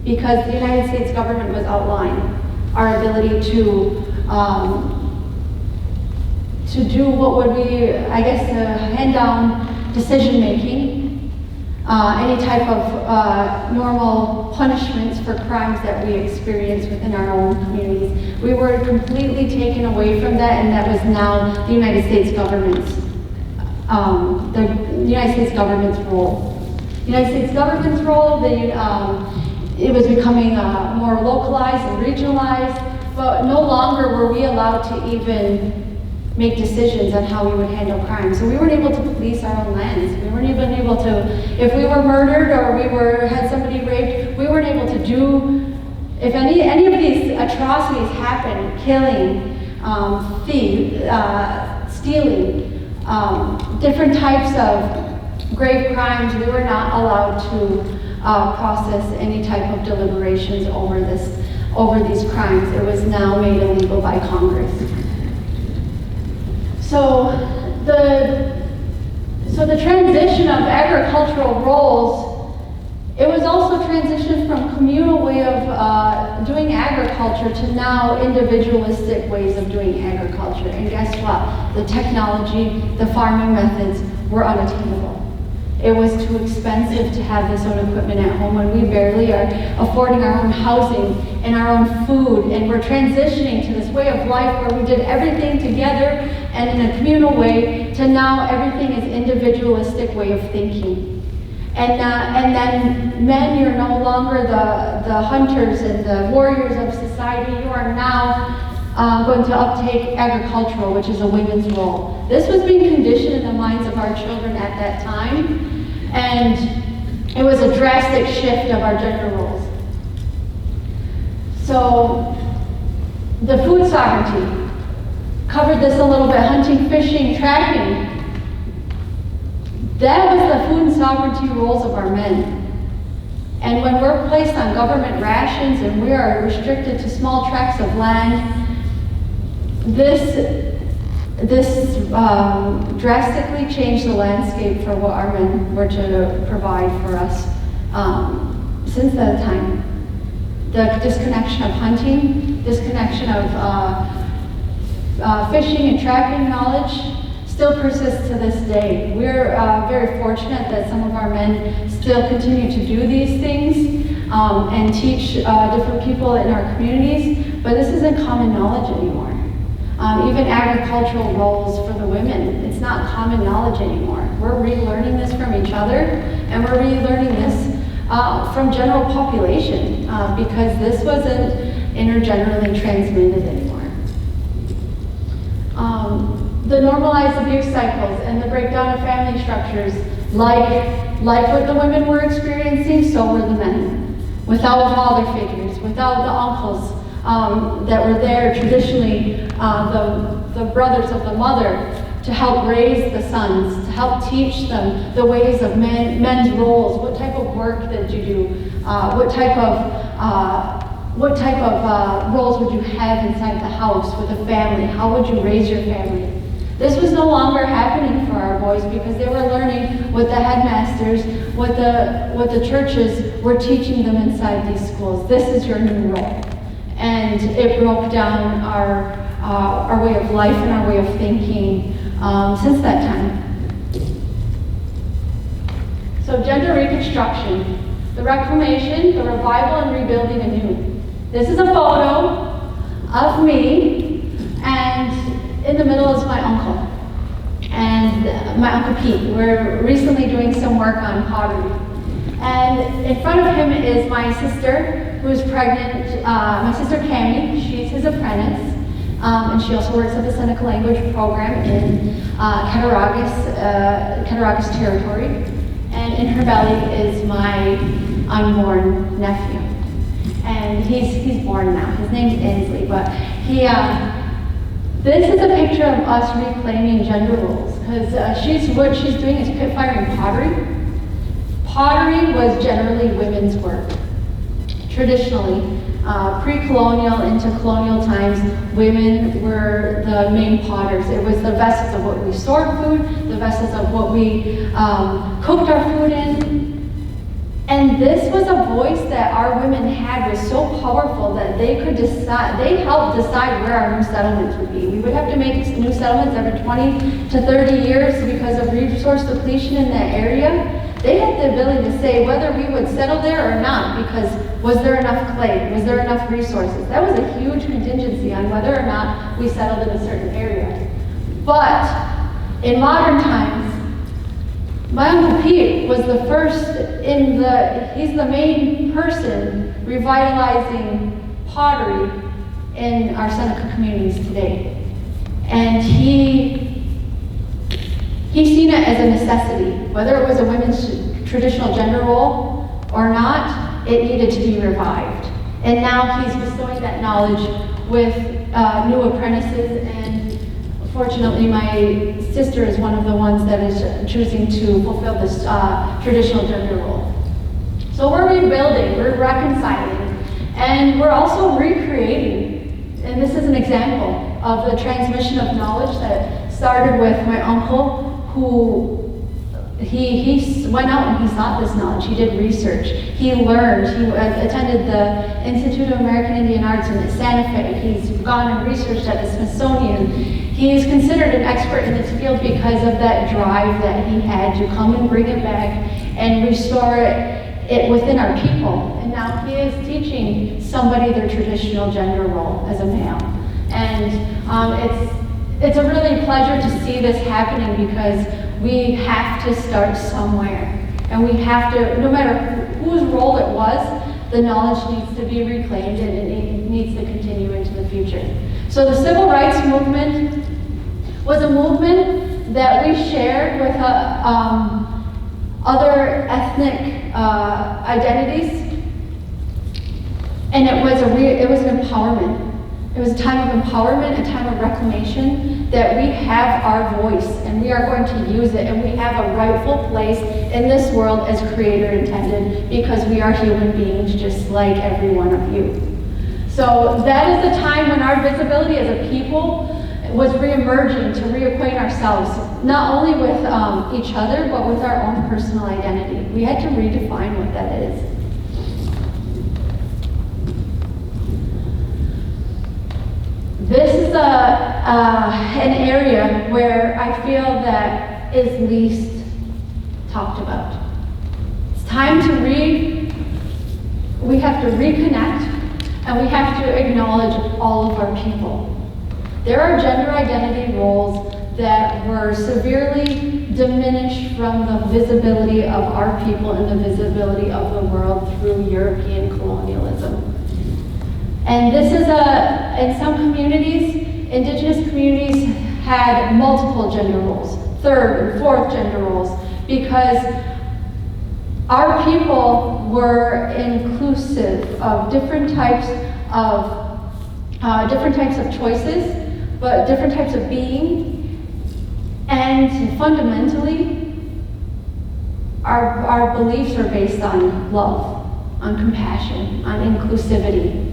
because the United States government was outlining our ability to do what would be, I guess, hand down decision making, any type of normal punishments for crimes that we experience within our own communities. We were completely taken away from that, and that was now the United States government's role. The United States government's role, it was becoming more localized and regionalized, but no longer were we allowed to even make decisions on how we would handle crime. So we weren't able to police our own lands. We weren't even able to, if we were murdered or we had somebody raped, we weren't able to do, if any of these atrocities happened, killing, stealing, different types of grave crimes, we were not allowed to process any type of deliberations over these crimes. It was now made illegal by Congress. So the transition of agricultural roles, it was also transitioned from communal way of doing agriculture to now individualistic ways of doing agriculture. And guess what? The technology, the farming methods were unattainable. It was too expensive to have this own equipment at home when we barely are affording our own housing and our own food, and we're transitioning to this way of life where we did everything together and in a communal way to now everything is individualistic way of thinking. And then men, you're no longer the hunters and the warriors of society. You are now going to uptake agricultural, which is a women's role. This was being conditioned in the minds of our children at that time, and it was a drastic shift of our gender roles. So the food sovereignty, covered this a little bit, hunting, fishing, trapping. That was the food and sovereignty roles of our men. And when we're placed on government rations and we are restricted to small tracts of land, this drastically changed the landscape for what our men were to provide for us since that time. The disconnection of hunting, disconnection of fishing and trapping knowledge still persists to this day. We're very fortunate that some of our men still continue to do these things and teach different people in our communities, but this isn't common knowledge anymore. Even agricultural roles for the women, it's not common knowledge anymore. We're relearning this from each other, and we're relearning this from general population because this wasn't intergenerationally transmitted anymore. The normalized abuse cycles and the breakdown of family structures, like what the women were experiencing, so were the men. Without father figures, without the uncles that were there traditionally, the brothers of the mother, to help raise the sons, to help teach them the ways of men's roles. What type of work did you do? What type of roles would you have inside the house with a family? How would you raise your family? This was no longer happening for our boys because they were learning what the headmasters, what the churches were teaching them inside these schools. This is your new role. And it broke down our way of life and our way of thinking since that time. So gender reconstruction, the reclamation, the revival, and rebuilding anew. This is a photo of me, and in the middle is my uncle, and my Uncle Pete. We're recently doing some work on pottery. And in front of him is my sister, who is pregnant, my sister Cammie. She's his apprentice, and she also works at the Seneca language program in Cattaraugus territory. And in her belly is my unborn nephew. And he's born now. His name's Inslee, but this is a picture of us reclaiming gender roles, because what she's doing is pit firing pottery. Pottery was generally women's work, traditionally. pre-colonial into colonial times, women were the main potters. It was the vessels of what we stored food, the vessels of what we cooked our food in. And this was a voice that our women had was so powerful that they could decide, they helped decide where our new settlements would be. We would have to make new settlements every 20 to 30 years because of resource depletion in that area. They had the ability to say whether we would settle there or not, because was there enough clay? Was there enough resources? That was a huge contingency on whether or not we settled in a certain area. But in modern times, my Uncle Pete was the first he's the main person revitalizing pottery in our Seneca communities today. And he's seen it as a necessity. Whether it was a women's traditional gender role or not, it needed to be revived. And now he's bestowing that knowledge with new apprentices, and fortunately my sister is one of the ones that is choosing to fulfill this traditional gender role. So we're rebuilding, we're reconciling, and we're also recreating. And this is an example of the transmission of knowledge that started with my uncle, who he went out and he sought this knowledge. He did research. He learned. He attended the Institute of American Indian Arts in Santa Fe. He's gone and researched at the Smithsonian. He is considered an expert in this field because of that drive that he had to come and bring it back and restore it within our people. And now he is teaching somebody their traditional gender role as a male. And it's a really pleasure to see this happening, because we have to start somewhere. And we have to, no matter whose role it was, the knowledge needs to be reclaimed and it needs to continue into the future. So the civil rights movement was a movement that we shared with other ethnic identities, and it was an empowerment. It was a time of empowerment, a time of reclamation, that we have our voice and we are going to use it, and we have a rightful place in this world as Creator intended, because we are human beings just like every one of you. So that is the time when our visibility as a people was re-emerging to reacquaint ourselves, not only with each other, but with our own personal identity. We had to redefine what that is. This is an area where I feel that is least talked about. It's time to we have to reconnect, and we have to acknowledge all of our people. There are gender identity roles that were severely diminished from the visibility of our people and the visibility of the world through European colonialism. And this is in some communities, Indigenous communities had multiple gender roles, third and fourth gender roles, because our people were inclusive of different types of choices, but different types of being, and fundamentally, our beliefs are based on love, on compassion, on inclusivity.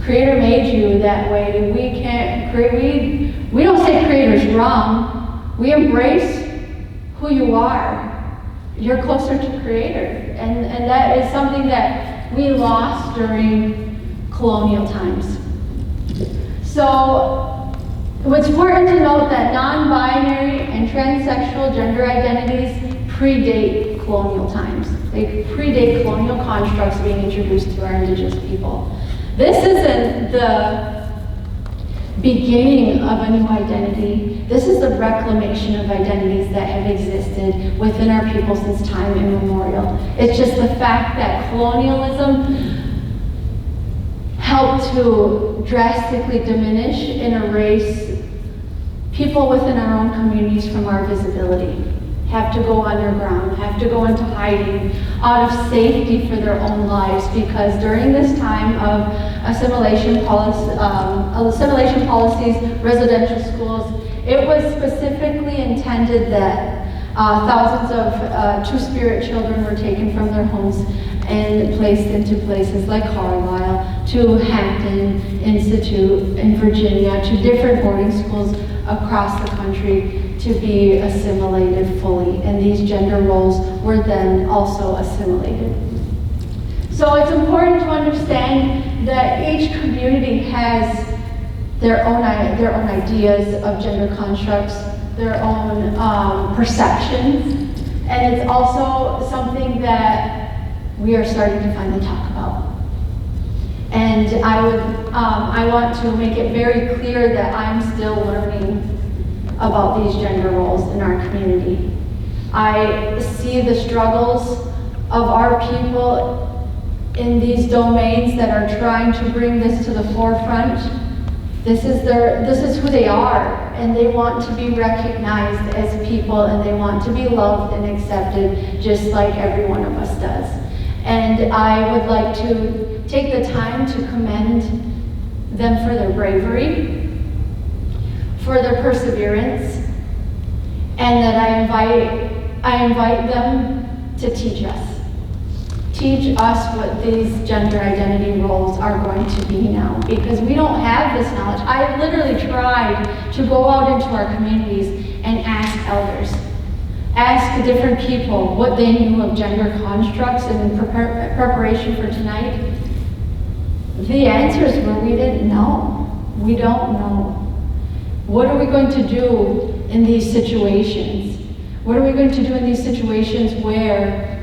Creator made you that way. We can't create, we don't say Creator's wrong. We embrace who you are. You're closer to Creator. And that is something that we lost during colonial times. So it's important to note that non-binary and transsexual gender identities predate colonial times. They predate colonial constructs being introduced to our Indigenous people. This isn't the beginning of a new identity. This is the reclamation of identities that have existed within our people since time immemorial. It's just the fact that colonialism helped to drastically diminish and erase people within our own communities from our visibility. Have to go underground, have to go into hiding out of safety for their own lives, because during this time of assimilation policies, residential schools, it was specifically intended that Thousands of Two-Spirit children were taken from their homes and placed into places like Carlisle, to Hampton Institute in Virginia, to different boarding schools across the country to be assimilated fully. And these gender roles were then also assimilated. So it's important to understand that each community has their own ideas of gender constructs, their own perceptions, and it's also something that we are starting to finally talk about. And I want to make it very clear that I'm still learning about these gender roles in our community. I see the struggles of our people in these domains that are trying to bring this to the forefront. This is who they are, and they want to be recognized as people, and they want to be loved and accepted just like every one of us does. And I would like to take the time to commend them for their bravery, for their perseverance, and that I invite them to teach us. Teach us what these gender identity roles are going to be now, because we don't have this knowledge. I literally tried to go out into our communities and ask elders, ask different people what they knew of gender constructs in preparation for tonight. The answers were, we didn't know. We don't know. What are we going to do in these situations? What are we going to do in these situations where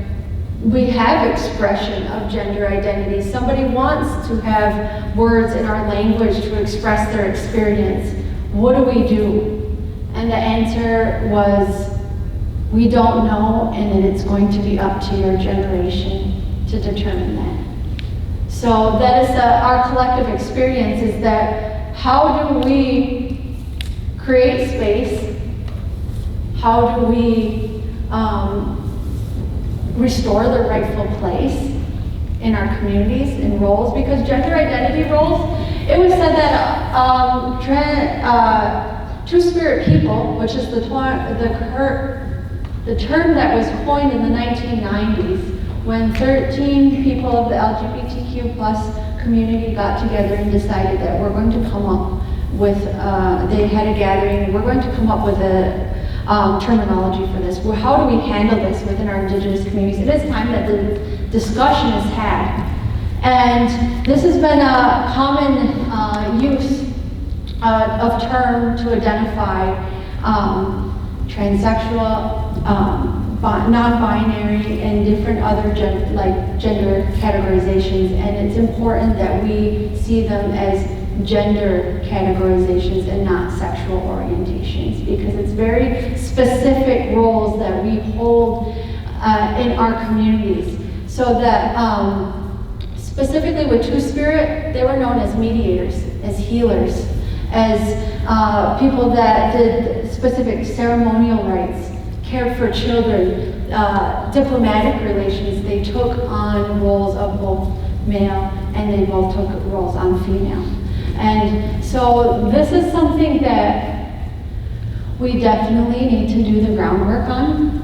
we have expression of gender identity? Somebody wants to have words in our language to express their experience. What do we do? And the answer was, we don't know, and then it's going to be up to your generation to determine that. So that is our collective experience, is that how do we create space? How do we restore the rightful place in our communities and roles? Because gender identity roles, it was said that Two-Spirit people, which is the term that was coined in the 1990s, when 13 people of the LGBTQ plus community got together and decided that we're going to come up with, they had a gathering, we're going to come up with a terminology for this. How do we handle this within our Indigenous communities? It is time that the discussion is had. And this has been a common use of term to identify transsexual, non-binary, and different other gender categorizations. And it's important that we see them as gender categorizations and not sexual orientations, because it's very specific roles that we hold in our communities. So that specifically with Two-Spirit, they were known as mediators, as healers, as people that did specific ceremonial rites, cared for children, diplomatic relations. They took on roles of both male, and they both took roles on female. And so this is something that we definitely need to do the groundwork on.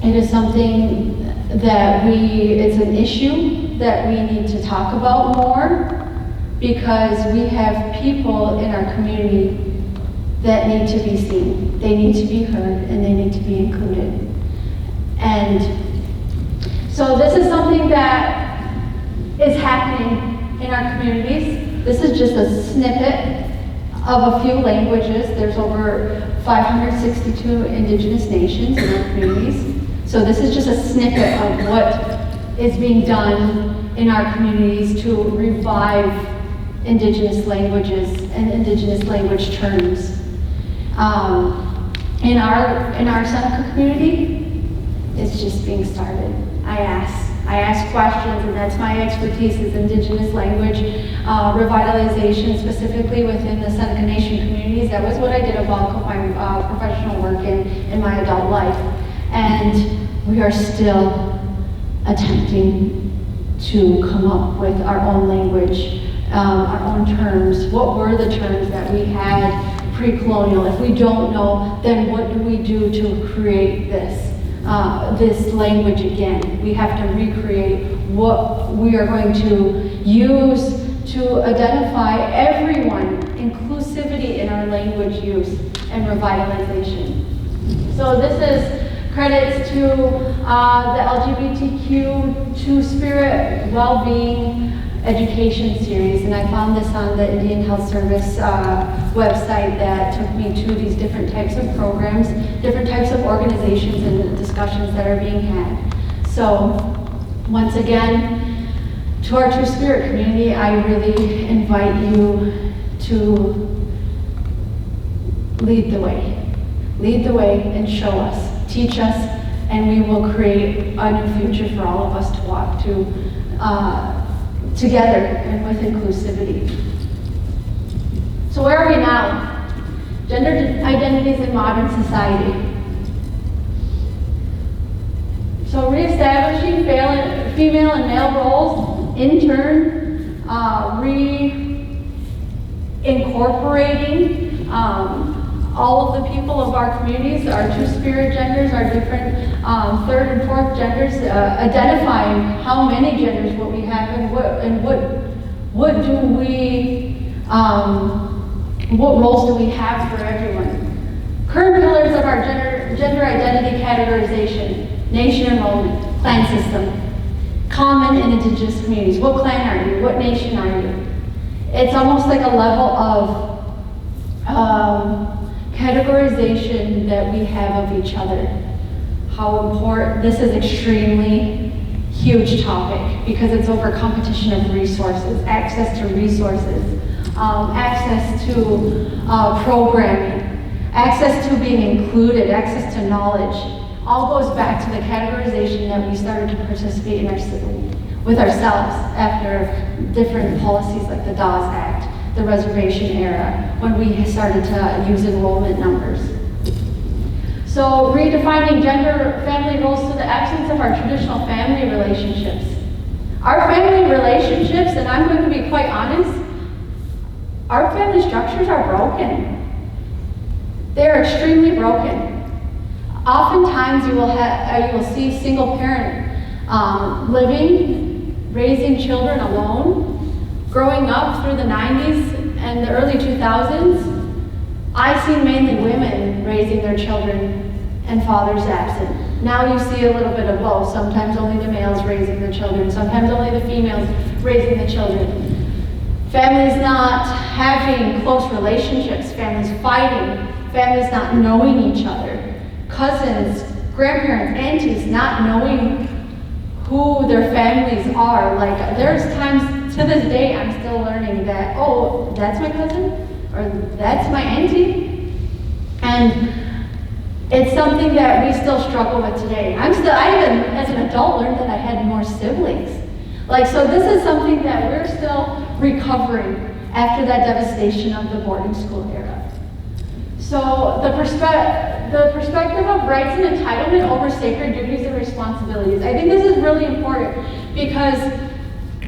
It is something that it's an issue that we need to talk about more, because we have people in our community that need to be seen. They need to be heard, and they need to be included. And so this is something that is happening in our communities. This is just a snippet of a few languages. There's over 562 Indigenous nations in our communities. So this is just a snippet of what is being done in our communities to revive Indigenous languages and Indigenous language terms. In our Seneca community, it's just being started. I ask questions, and that's my expertise, is Indigenous language revitalization, specifically within the Seneca Nation communities. That was what I did a bulk of my professional work in my adult life. And we are still attempting to come up with our own language, our own terms. What were the terms that we had pre-colonial. If we don't know, then what do we do to create this language again? We have to recreate what we are going to use to identify everyone, inclusivity in our language use and revitalization. So this is credits to the LGBTQ Two-Spirit Wellbeing Education Series, and I found this on the Indian Health Service website that took me to these different types of programs, different types of organizations and discussions that are being had. So once again, to our Two-Spirit community, I really invite you to lead the way. Lead the way and show us, teach us, and we will create a new future for all of us to walk to together and with inclusivity. So where are we now? Gender identities in modern society. So reestablishing female and male roles, in turn, reincorporating all of the people of our communities, our Two-Spirit genders, our different third and fourth genders, identifying how many genders what we have and what do we, what roles do we have for everyone. Current pillars of our gender identity categorization: nation enrollment, clan system, common and indigenous communities. What clan are you? What nation are you? It's almost like a level of categorization that we have of each other. How important, this is extremely huge topic because it's over competition of resources, access to resources, access to programming, access to being included, access to knowledge. All goes back to the categorization that we started to participate in with ourselves after different policies like the Dawes Act, the reservation era, when we started to use enrollment numbers. So redefining gender family roles to the absence of our traditional family relationships. Our family relationships, and I'm going to be quite honest, our family structures are broken. They're extremely broken. Oftentimes you will see single parent living, raising children alone. Growing up through the 90s and the early 2000s, I see mainly women raising their children and fathers absent. Now you see a little bit of both. Sometimes only the males raising the children, sometimes only the females raising the children. Families not having close relationships, families fighting, families not knowing each other, cousins, grandparents, aunties not knowing who their families are. Like, there's times to this day I'm still learning that, oh, that's my cousin, or that's my auntie. And it's something that we still struggle with today. I even, as an adult, learned that I had more siblings. Like, so this is something that we're still recovering after that devastation of the boarding school era. So the perspective of rights and entitlement over sacred duties and responsibilities. I think this is really important because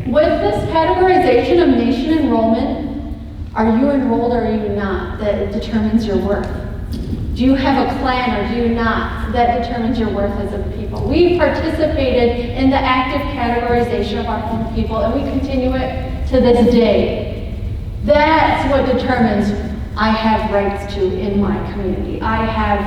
with this categorization of nation enrollment, are you enrolled or are you not? That determines your worth. Do you have a clan or do you not? That determines your worth as a people. We participated in the active categorization of our own people, and we continue it to this day. That's what determines I have rights to in my community. I have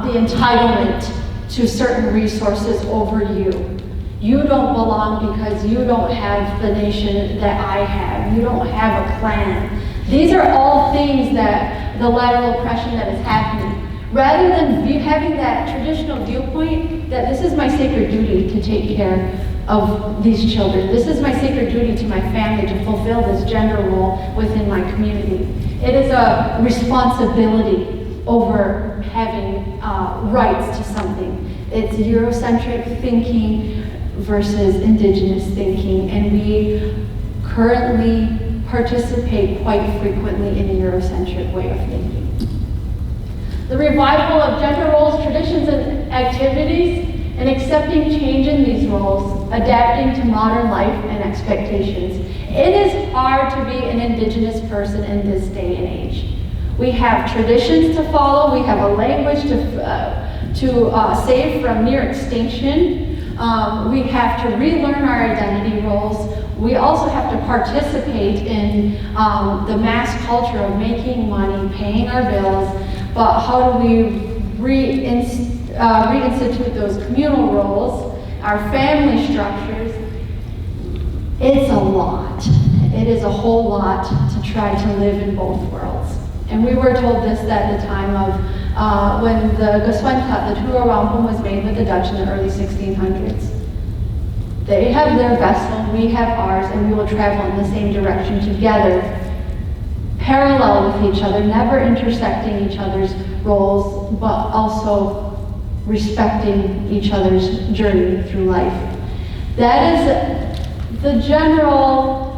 the entitlement to certain resources over you. You don't belong because you don't have the nation that I have. You don't have a clan. These are all things that the lateral oppression that is happening. Rather than having that traditional viewpoint that this is my sacred duty to take care of these children. This is my sacred duty to my family to fulfill this gender role within my community. It is a responsibility over having rights to something. It's Eurocentric thinking versus Indigenous thinking, and we currently participate quite frequently in a Eurocentric way of thinking. The revival of gender roles, traditions, and activities, and accepting change in these roles, adapting to modern life and expectations. It is hard to be an Indigenous person in this day and age. We have traditions to follow. We have a language to save from near extinction. We have to relearn our identity roles. We also have to participate in the mass culture of making money, paying our bills, but how do we reinstitute those communal roles, our family structures? It's a lot. It is a whole lot to try to live in both worlds. And we were told this at the time of when the Gaswenta, the Tura Wampum, was made with the Dutch in the early 1600s. They have their vessel, we have ours, and we will travel in the same direction together, parallel with each other, never intersecting each other's roles, but also respecting each other's journey through life. That is the general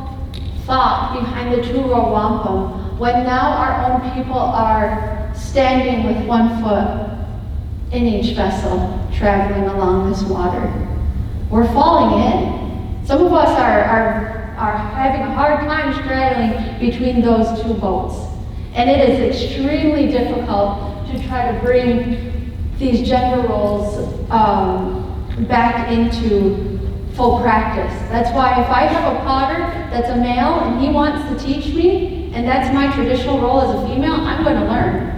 thought behind the Tura Wampum, when now our own people are standing with one foot in each vessel, traveling along this water. We're falling in. Some of us are having a hard time straddling between those two boats. And it is extremely difficult to try to bring these gender roles back into full practice. That's why if I have a potter that's a male and he wants to teach me, and that's my traditional role as a female, I'm going to learn.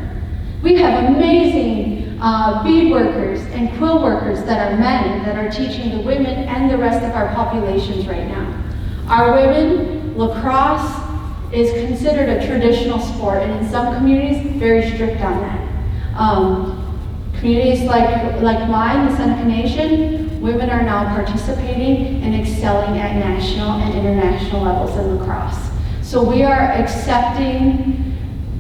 We have amazing bead workers and quill workers that are men that are teaching the women and the rest of our populations right now. Our women, lacrosse is considered a traditional sport, and in some communities, very strict on that. Communities like mine, the Seneca Nation, women are now participating and excelling at national and international levels in lacrosse. So we are accepting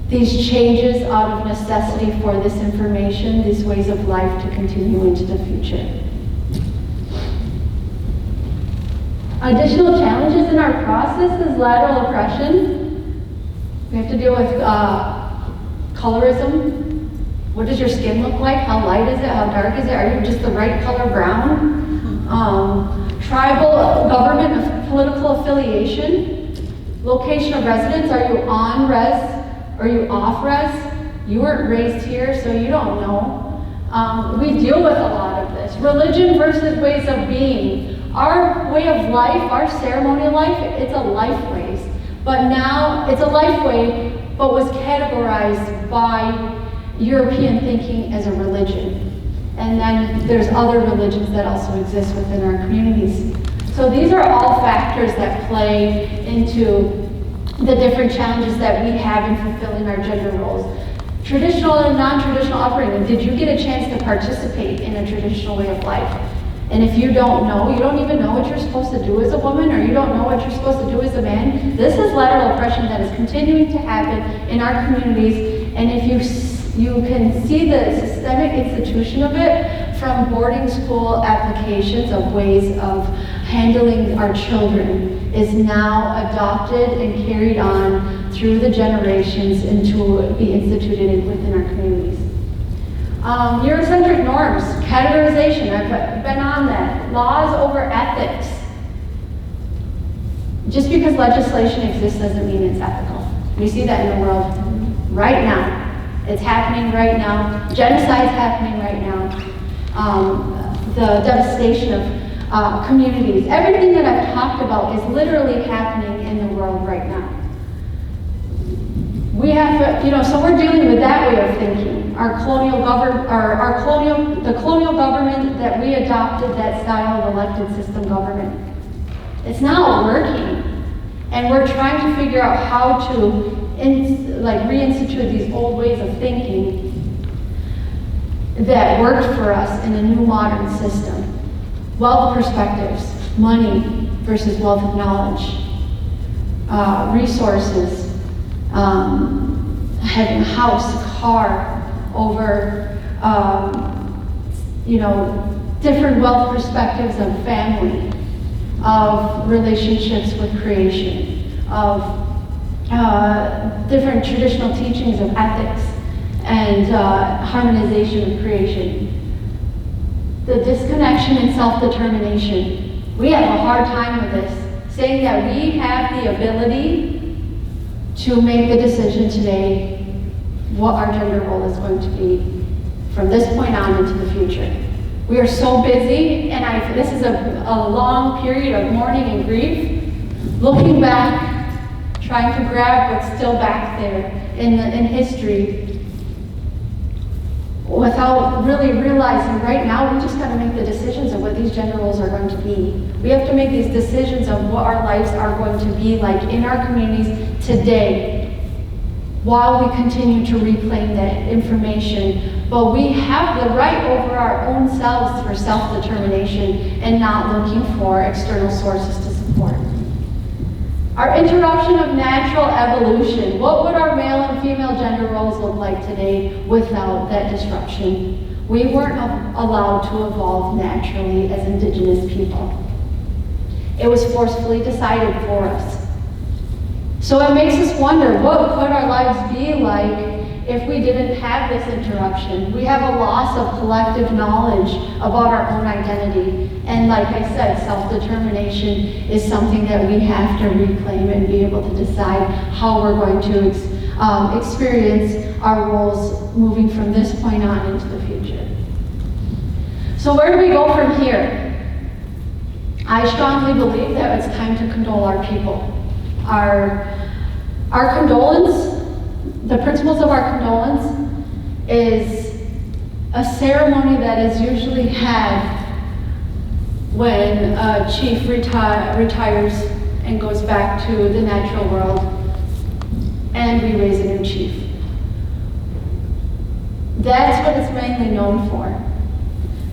these changes out of necessity for this information, these ways of life to continue into the future. Additional challenges in our process is lateral oppression. We have to deal with colorism. What does your skin look like? How light is it? How dark is it? Are you just the right color brown? Tribal government of political affiliation. Location of residence. Are you on res? Are you off res? You weren't raised here, so you don't know. We deal with a lot of this. Religion versus ways of being. Our way of life, our ceremonial life, it's a life ways. But now it's a life way, but was categorized by European thinking as a religion. And then there's other religions that also exist within our communities. So these are all factors that play into the different challenges that we have in fulfilling our gender roles. Traditional and non-traditional upbringing. Did you get a chance to participate in a traditional way of life? And if you don't know, you don't even know what you're supposed to do as a woman, or you don't know what you're supposed to do as a man, this is lateral oppression that is continuing to happen in our communities. And if you can see the systemic institution of it from boarding school applications of ways of handling our children is now adopted and carried on through the generations and to be instituted within our communities. Eurocentric norms, categorization, I've been on that. Laws over ethics. Just because legislation exists doesn't mean it's ethical. We see that in the world right now. It's happening right now. Genocide's happening right now. The devastation of communities. Everything that I've talked about is literally happening in the world right now. We have, so we're dealing with that way of thinking. The colonial government that we adopted, that style of elected system government. It's not working. And we're trying to figure out how to reinstitute these old ways of thinking that worked for us in a new modern system. Wealth perspectives, money versus wealth of knowledge, resources, having a house, a car, over, different wealth perspectives of family, of relationships with creation, of different traditional teachings of ethics and harmonization of creation. The disconnection and self-determination. We have a hard time with this, saying that we have the ability to make the decision today what our gender role is going to be from this point on into the future. We are so busy, and this is a long period of mourning and grief, looking back, trying to grab what's still back there in history, without really realizing right now we just got to make the decisions of what these gender roles are going to be. We have to make these decisions of what our lives are going to be like in our communities today, while we continue to reclaim that information. But we have the right over our own selves for self-determination and not looking for external sources to support. Our interruption of natural evolution. What would our male and female gender roles look like today without that disruption? We weren't allowed to evolve naturally as Indigenous people. It was forcefully decided for us. So it makes us wonder, what could our lives be like if we didn't have this interruption? We have a loss of collective knowledge about our own identity. And like I said, self-determination is something that we have to reclaim and be able to decide how we're going to experience our roles moving from this point on into the future. So where do we go from here? I strongly believe that it's time to condole our people. Our condolence, the principles of our condolence, is a ceremony that is usually had when a chief retires and goes back to the natural world, and we raise a new chief. That's what it's mainly known for.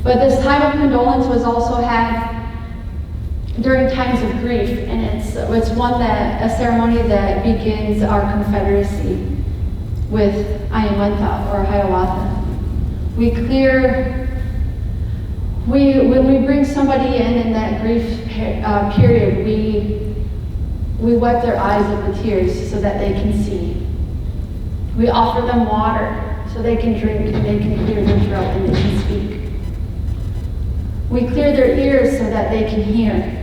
But this time of condolence was also had during times of grief, and it's a ceremony that begins our confederacy with Ayamantha or Hiawatha. When we bring somebody in that grief period, we wipe their eyes of the tears so that they can see. We offer them water so they can drink and they can clear their throat and they can speak. We clear their ears so that they can hear.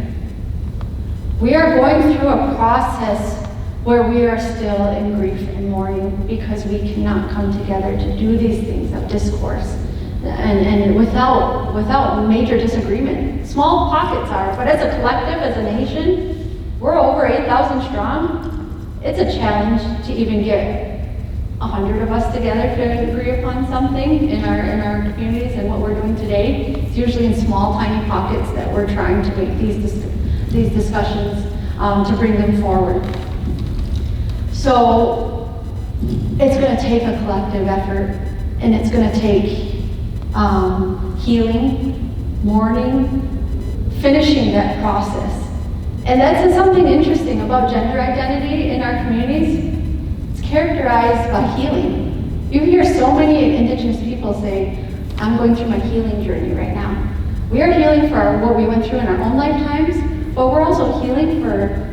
We are going through a process where we are still in grief and mourning because we cannot come together to do these things of discourse and without major disagreement. Small pockets are, but as a collective, as a nation, we're over 8,000 strong. It's a challenge to even get 100 of us together to agree upon something in our communities and what we're doing today. It's usually in small, tiny pockets that we're trying to make these discussions to bring them forward. So it's going to take a collective effort, and it's going to take healing, mourning, finishing that process. And that's something interesting about gender identity in our communities. It's characterized by healing. You hear so many Indigenous people say, I'm going through my healing journey right now. We are healing for what we went through in our own lifetimes, but we're also healing for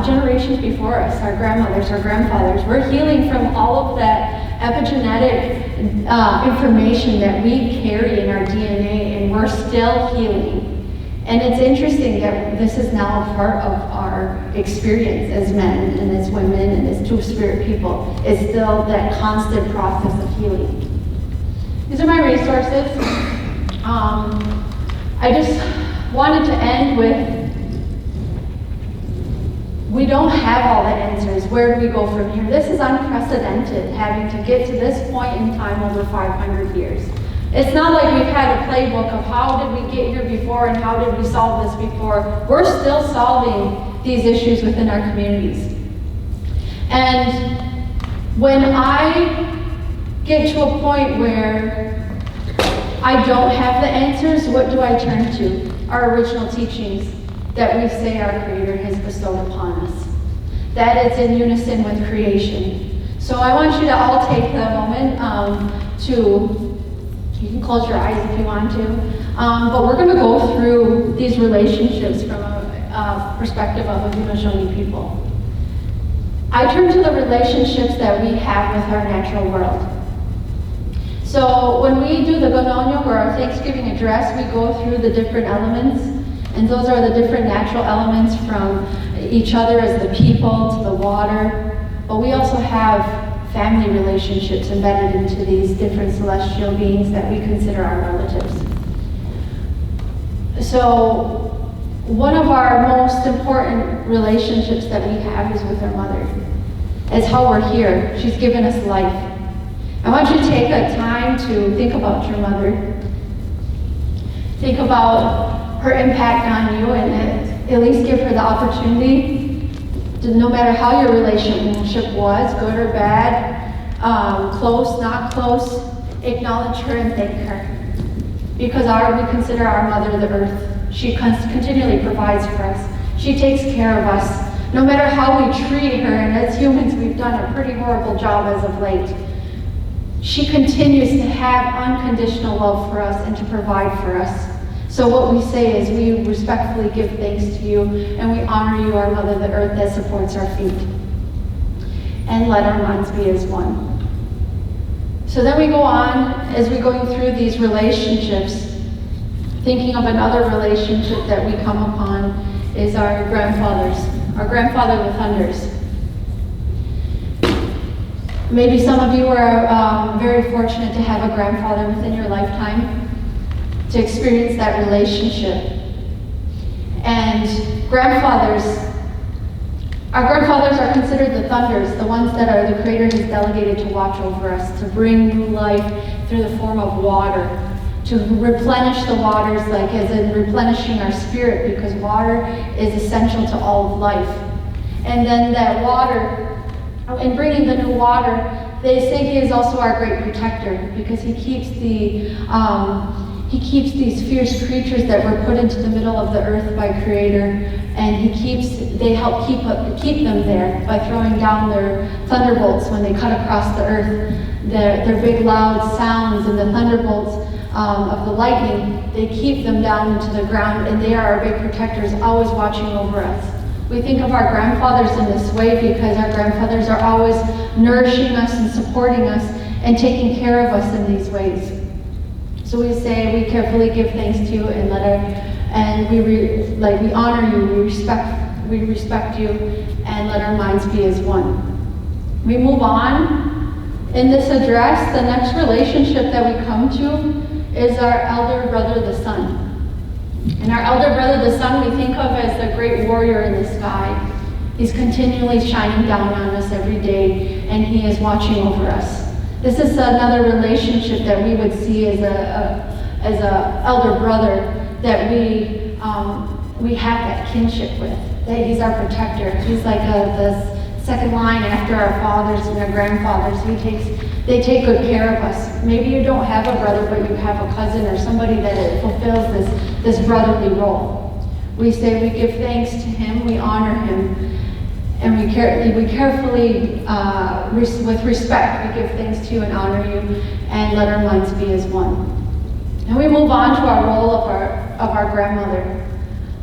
generations before us, our grandmothers, our grandfathers. We're healing from all of that epigenetic information that we carry in our DNA, and we're still healing. And it's interesting that this is now a part of our experience as men and as women and as two-spirit people. It's still that constant process of healing. These are my resources. I just wanted to end with, we don't have all the answers. Where do we go from here? This is unprecedented, having to get to this point in time over 500 years. It's not like we've had a playbook of how did we get here before and how did we solve this before. We're still solving these issues within our communities. And when I get to a point where I don't have the answers, what do I turn to? Our original teachings that we say our Creator has bestowed upon us. That it's in unison with creation. So I want you to all take the moment you can close your eyes if you want to, but we're going to go through these relationships from a perspective of Haudenosaunee people. I turn to the relationships that we have with our natural world. So when we do the colonial or our Thanksgiving address, we go through the different elements, and those are the different natural elements from each other as the people to the water, but we also have family relationships embedded into these different celestial beings that we consider our relatives. So one of our most important relationships that we have is with our mother. It's how we're here. She's given us life. I want you to take a time to think about your mother. Think about her impact on you, and at least give her the opportunity to, no matter how your relationship was, good or bad, close, not close, acknowledge her and thank her. Because we consider our mother the earth. She continually provides for us. She takes care of us. No matter how we treat her, and as humans we've done a pretty horrible job as of late, she continues to have unconditional love for us and to provide for us. So what we say is we respectfully give thanks to you, and we honor you, our mother, the earth that supports our feet. And let our minds be as one. So then we go on, as we're going through these relationships, thinking of another relationship that we come upon is our grandfathers, our grandfather the Thunders. Maybe some of you are very fortunate to have a grandfather within your lifetime, to experience that relationship. And our grandfathers are considered the Thunders, the ones that are the Creator has delegated to watch over us, to bring new life through the form of water, to replenish the waters, like as in replenishing our spirit, because water is essential to all of life. And then that water, in bringing the new water, they say he is also our great protector, because he keeps these fierce creatures that were put into the middle of the earth by Creator, and they help keep them there by throwing down their thunderbolts when they cut across the earth. Their big loud sounds and the thunderbolts of the lightning, they keep them down into the ground, and they are our big protectors, always watching over us. We think of our grandfathers in this way because our grandfathers are always nourishing us and supporting us and taking care of us in these ways. So we say we carefully give thanks to you and we honor you, we respect you, and let our minds be as one. We move on. In this address, the next relationship that we come to is our elder brother, the sun. And our elder brother, the sun, we think of as the great warrior in the sky. He's continually shining down on us every day, and he is watching over us. This is another relationship that we would see as a elder brother that we have that kinship with. That he's our protector. He's like the second line after our fathers and our grandfathers. They take good care of us. Maybe you don't have a brother, but you have a cousin or somebody that fulfills this brotherly role. We say we give thanks to him, we honor him, and we carefully, with respect, we give thanks to you and honor you, and let our minds be as one. And we move on to our role of our grandmother.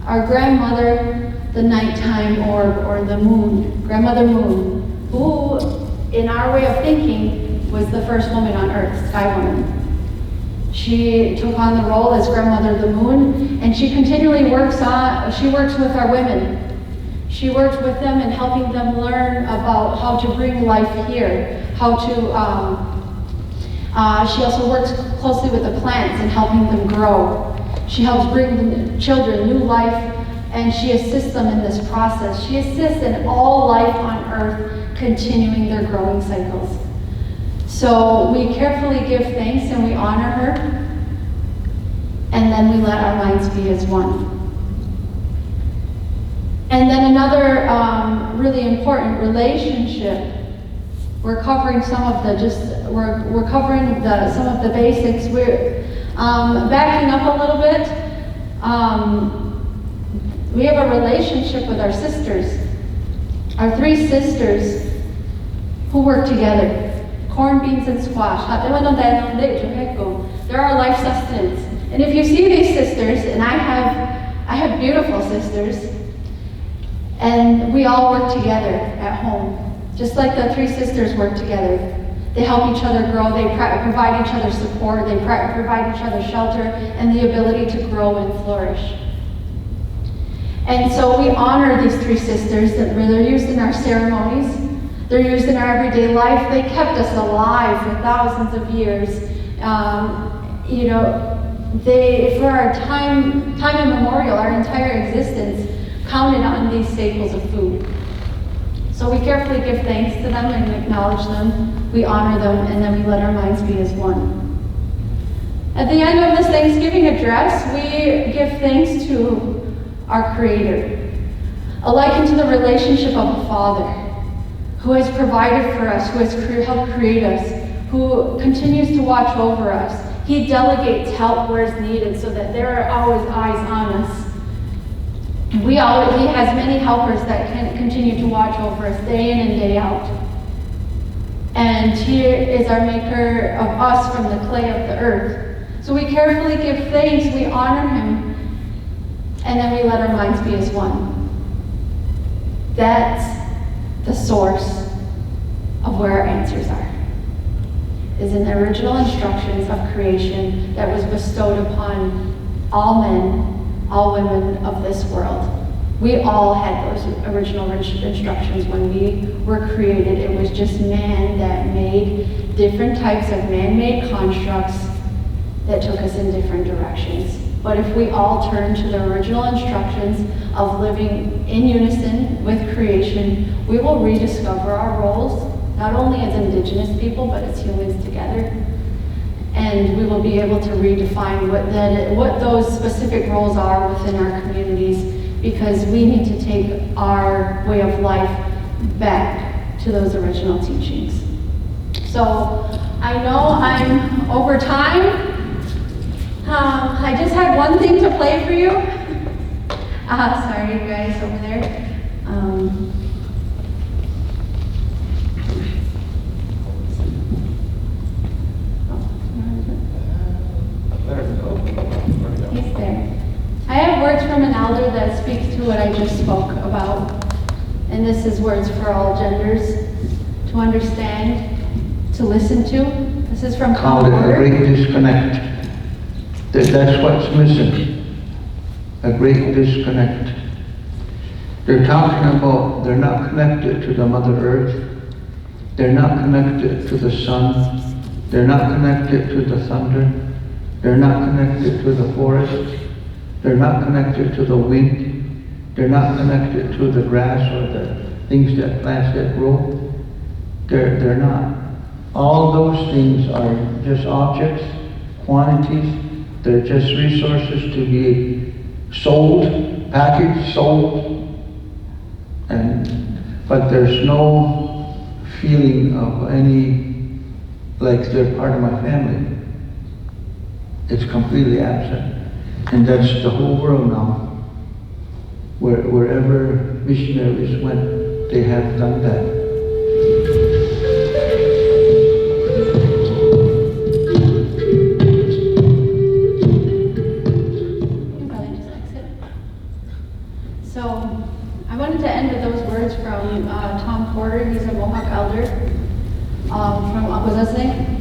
Our grandmother, the nighttime or the moon, Grandmother Moon, who, in our way of thinking, was the first woman on earth, Sky Woman. She took on the role as Grandmother the Moon, and she continually works with our women. She works with them in helping them learn about how to bring life here, she also works closely with the plants and helping them grow. She helps bring the children new life, and she assists them in this process. She assists in all life on earth continuing their growing cycles. So we carefully give thanks and we honor her, and then we let our minds be as one. And then another really important relationship, we're covering some of the basics. We're backing up a little bit. We have a relationship with our sisters, our three sisters who work together. Corn, beans, and squash. They're our life sustenance. And if you see these sisters, and I have beautiful sisters, and we all work together at home, just like the three sisters work together. They help each other grow, they provide each other support, they provide each other shelter, and the ability to grow and flourish. And so we honor these three sisters that they're used in our ceremonies. They're used in our everyday life. They kept us alive for thousands of years. You know, for our time immemorial, our entire existence counted on these staples of food. So we carefully give thanks to them and acknowledge them. We honor them, and then we let our minds be as one. At the end of this Thanksgiving address, we give thanks to our Creator, likened to the relationship of a father who has provided for us, who has helped create us, who continues to watch over us. He delegates help where it's needed so that there are always eyes on us. He has many helpers that can continue to watch over us day in and day out. And He is our maker of us from the clay of the earth. So we carefully give thanks, we honor Him, and then we let our minds be as one. That's the source of where our answers are, is in the original instructions of creation that was bestowed upon all men, all women of this world. We all had those original instructions when we were created. It was just man that made different types of man-made constructs that took us in different directions. But if we all turn to the original instructions of living in unison with creation, we will rediscover our roles, not only as Indigenous people, but as humans together. And we will be able to redefine what those specific roles are within our communities, because we need to take our way of life back to those original teachings. So I know I'm over time. I just had one thing to play for you. Sorry, you guys over there. He's there. I have words from an elder that speaks to what I just spoke about. And this is words for all genders to understand, to listen to. This is from Called it a great disconnect. That's what's missing. A great disconnect. They're talking about they're not connected to the Mother Earth. They're not connected to the sun. They're not connected to the thunder. They're not connected to the forest. They're not connected to the wind. They're not connected to the grass or the things that plants that grow. They're not. All those things are just objects, quantities. They're just resources to be sold, packaged, sold, but there's no feeling of any, like they're part of my family. It's completely absent. And that's the whole world now. Wherever missionaries went, they have done that. He's a Mohawk elder from Haudenosaunee,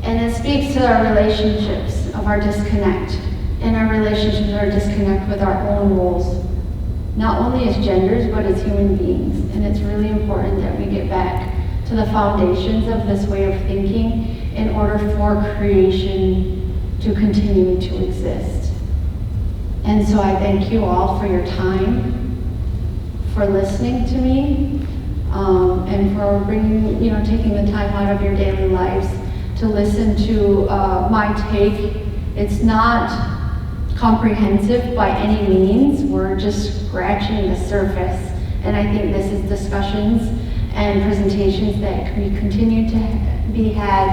and it speaks to our relationships of our disconnect, and our relationships are disconnect with our own roles, not only as genders but as human beings. And it's really important that we get back to the foundations of this way of thinking in order for creation to continue to exist. And so I thank you all for your time, for listening to me, and for taking the time out of your daily lives to listen to my take. It's not comprehensive by any means. We're just scratching the surface. And I think this is discussions and presentations that can be continued to be had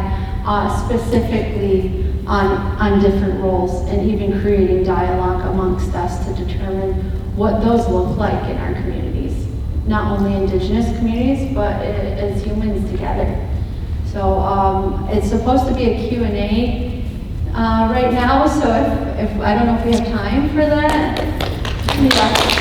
specifically on different roles, and even creating dialogue amongst us to determine what those look like in our communities. Not only Indigenous communities, but as humans together. So it's supposed to be a Q&A right now, so if I don't know if we have time for that. Yeah.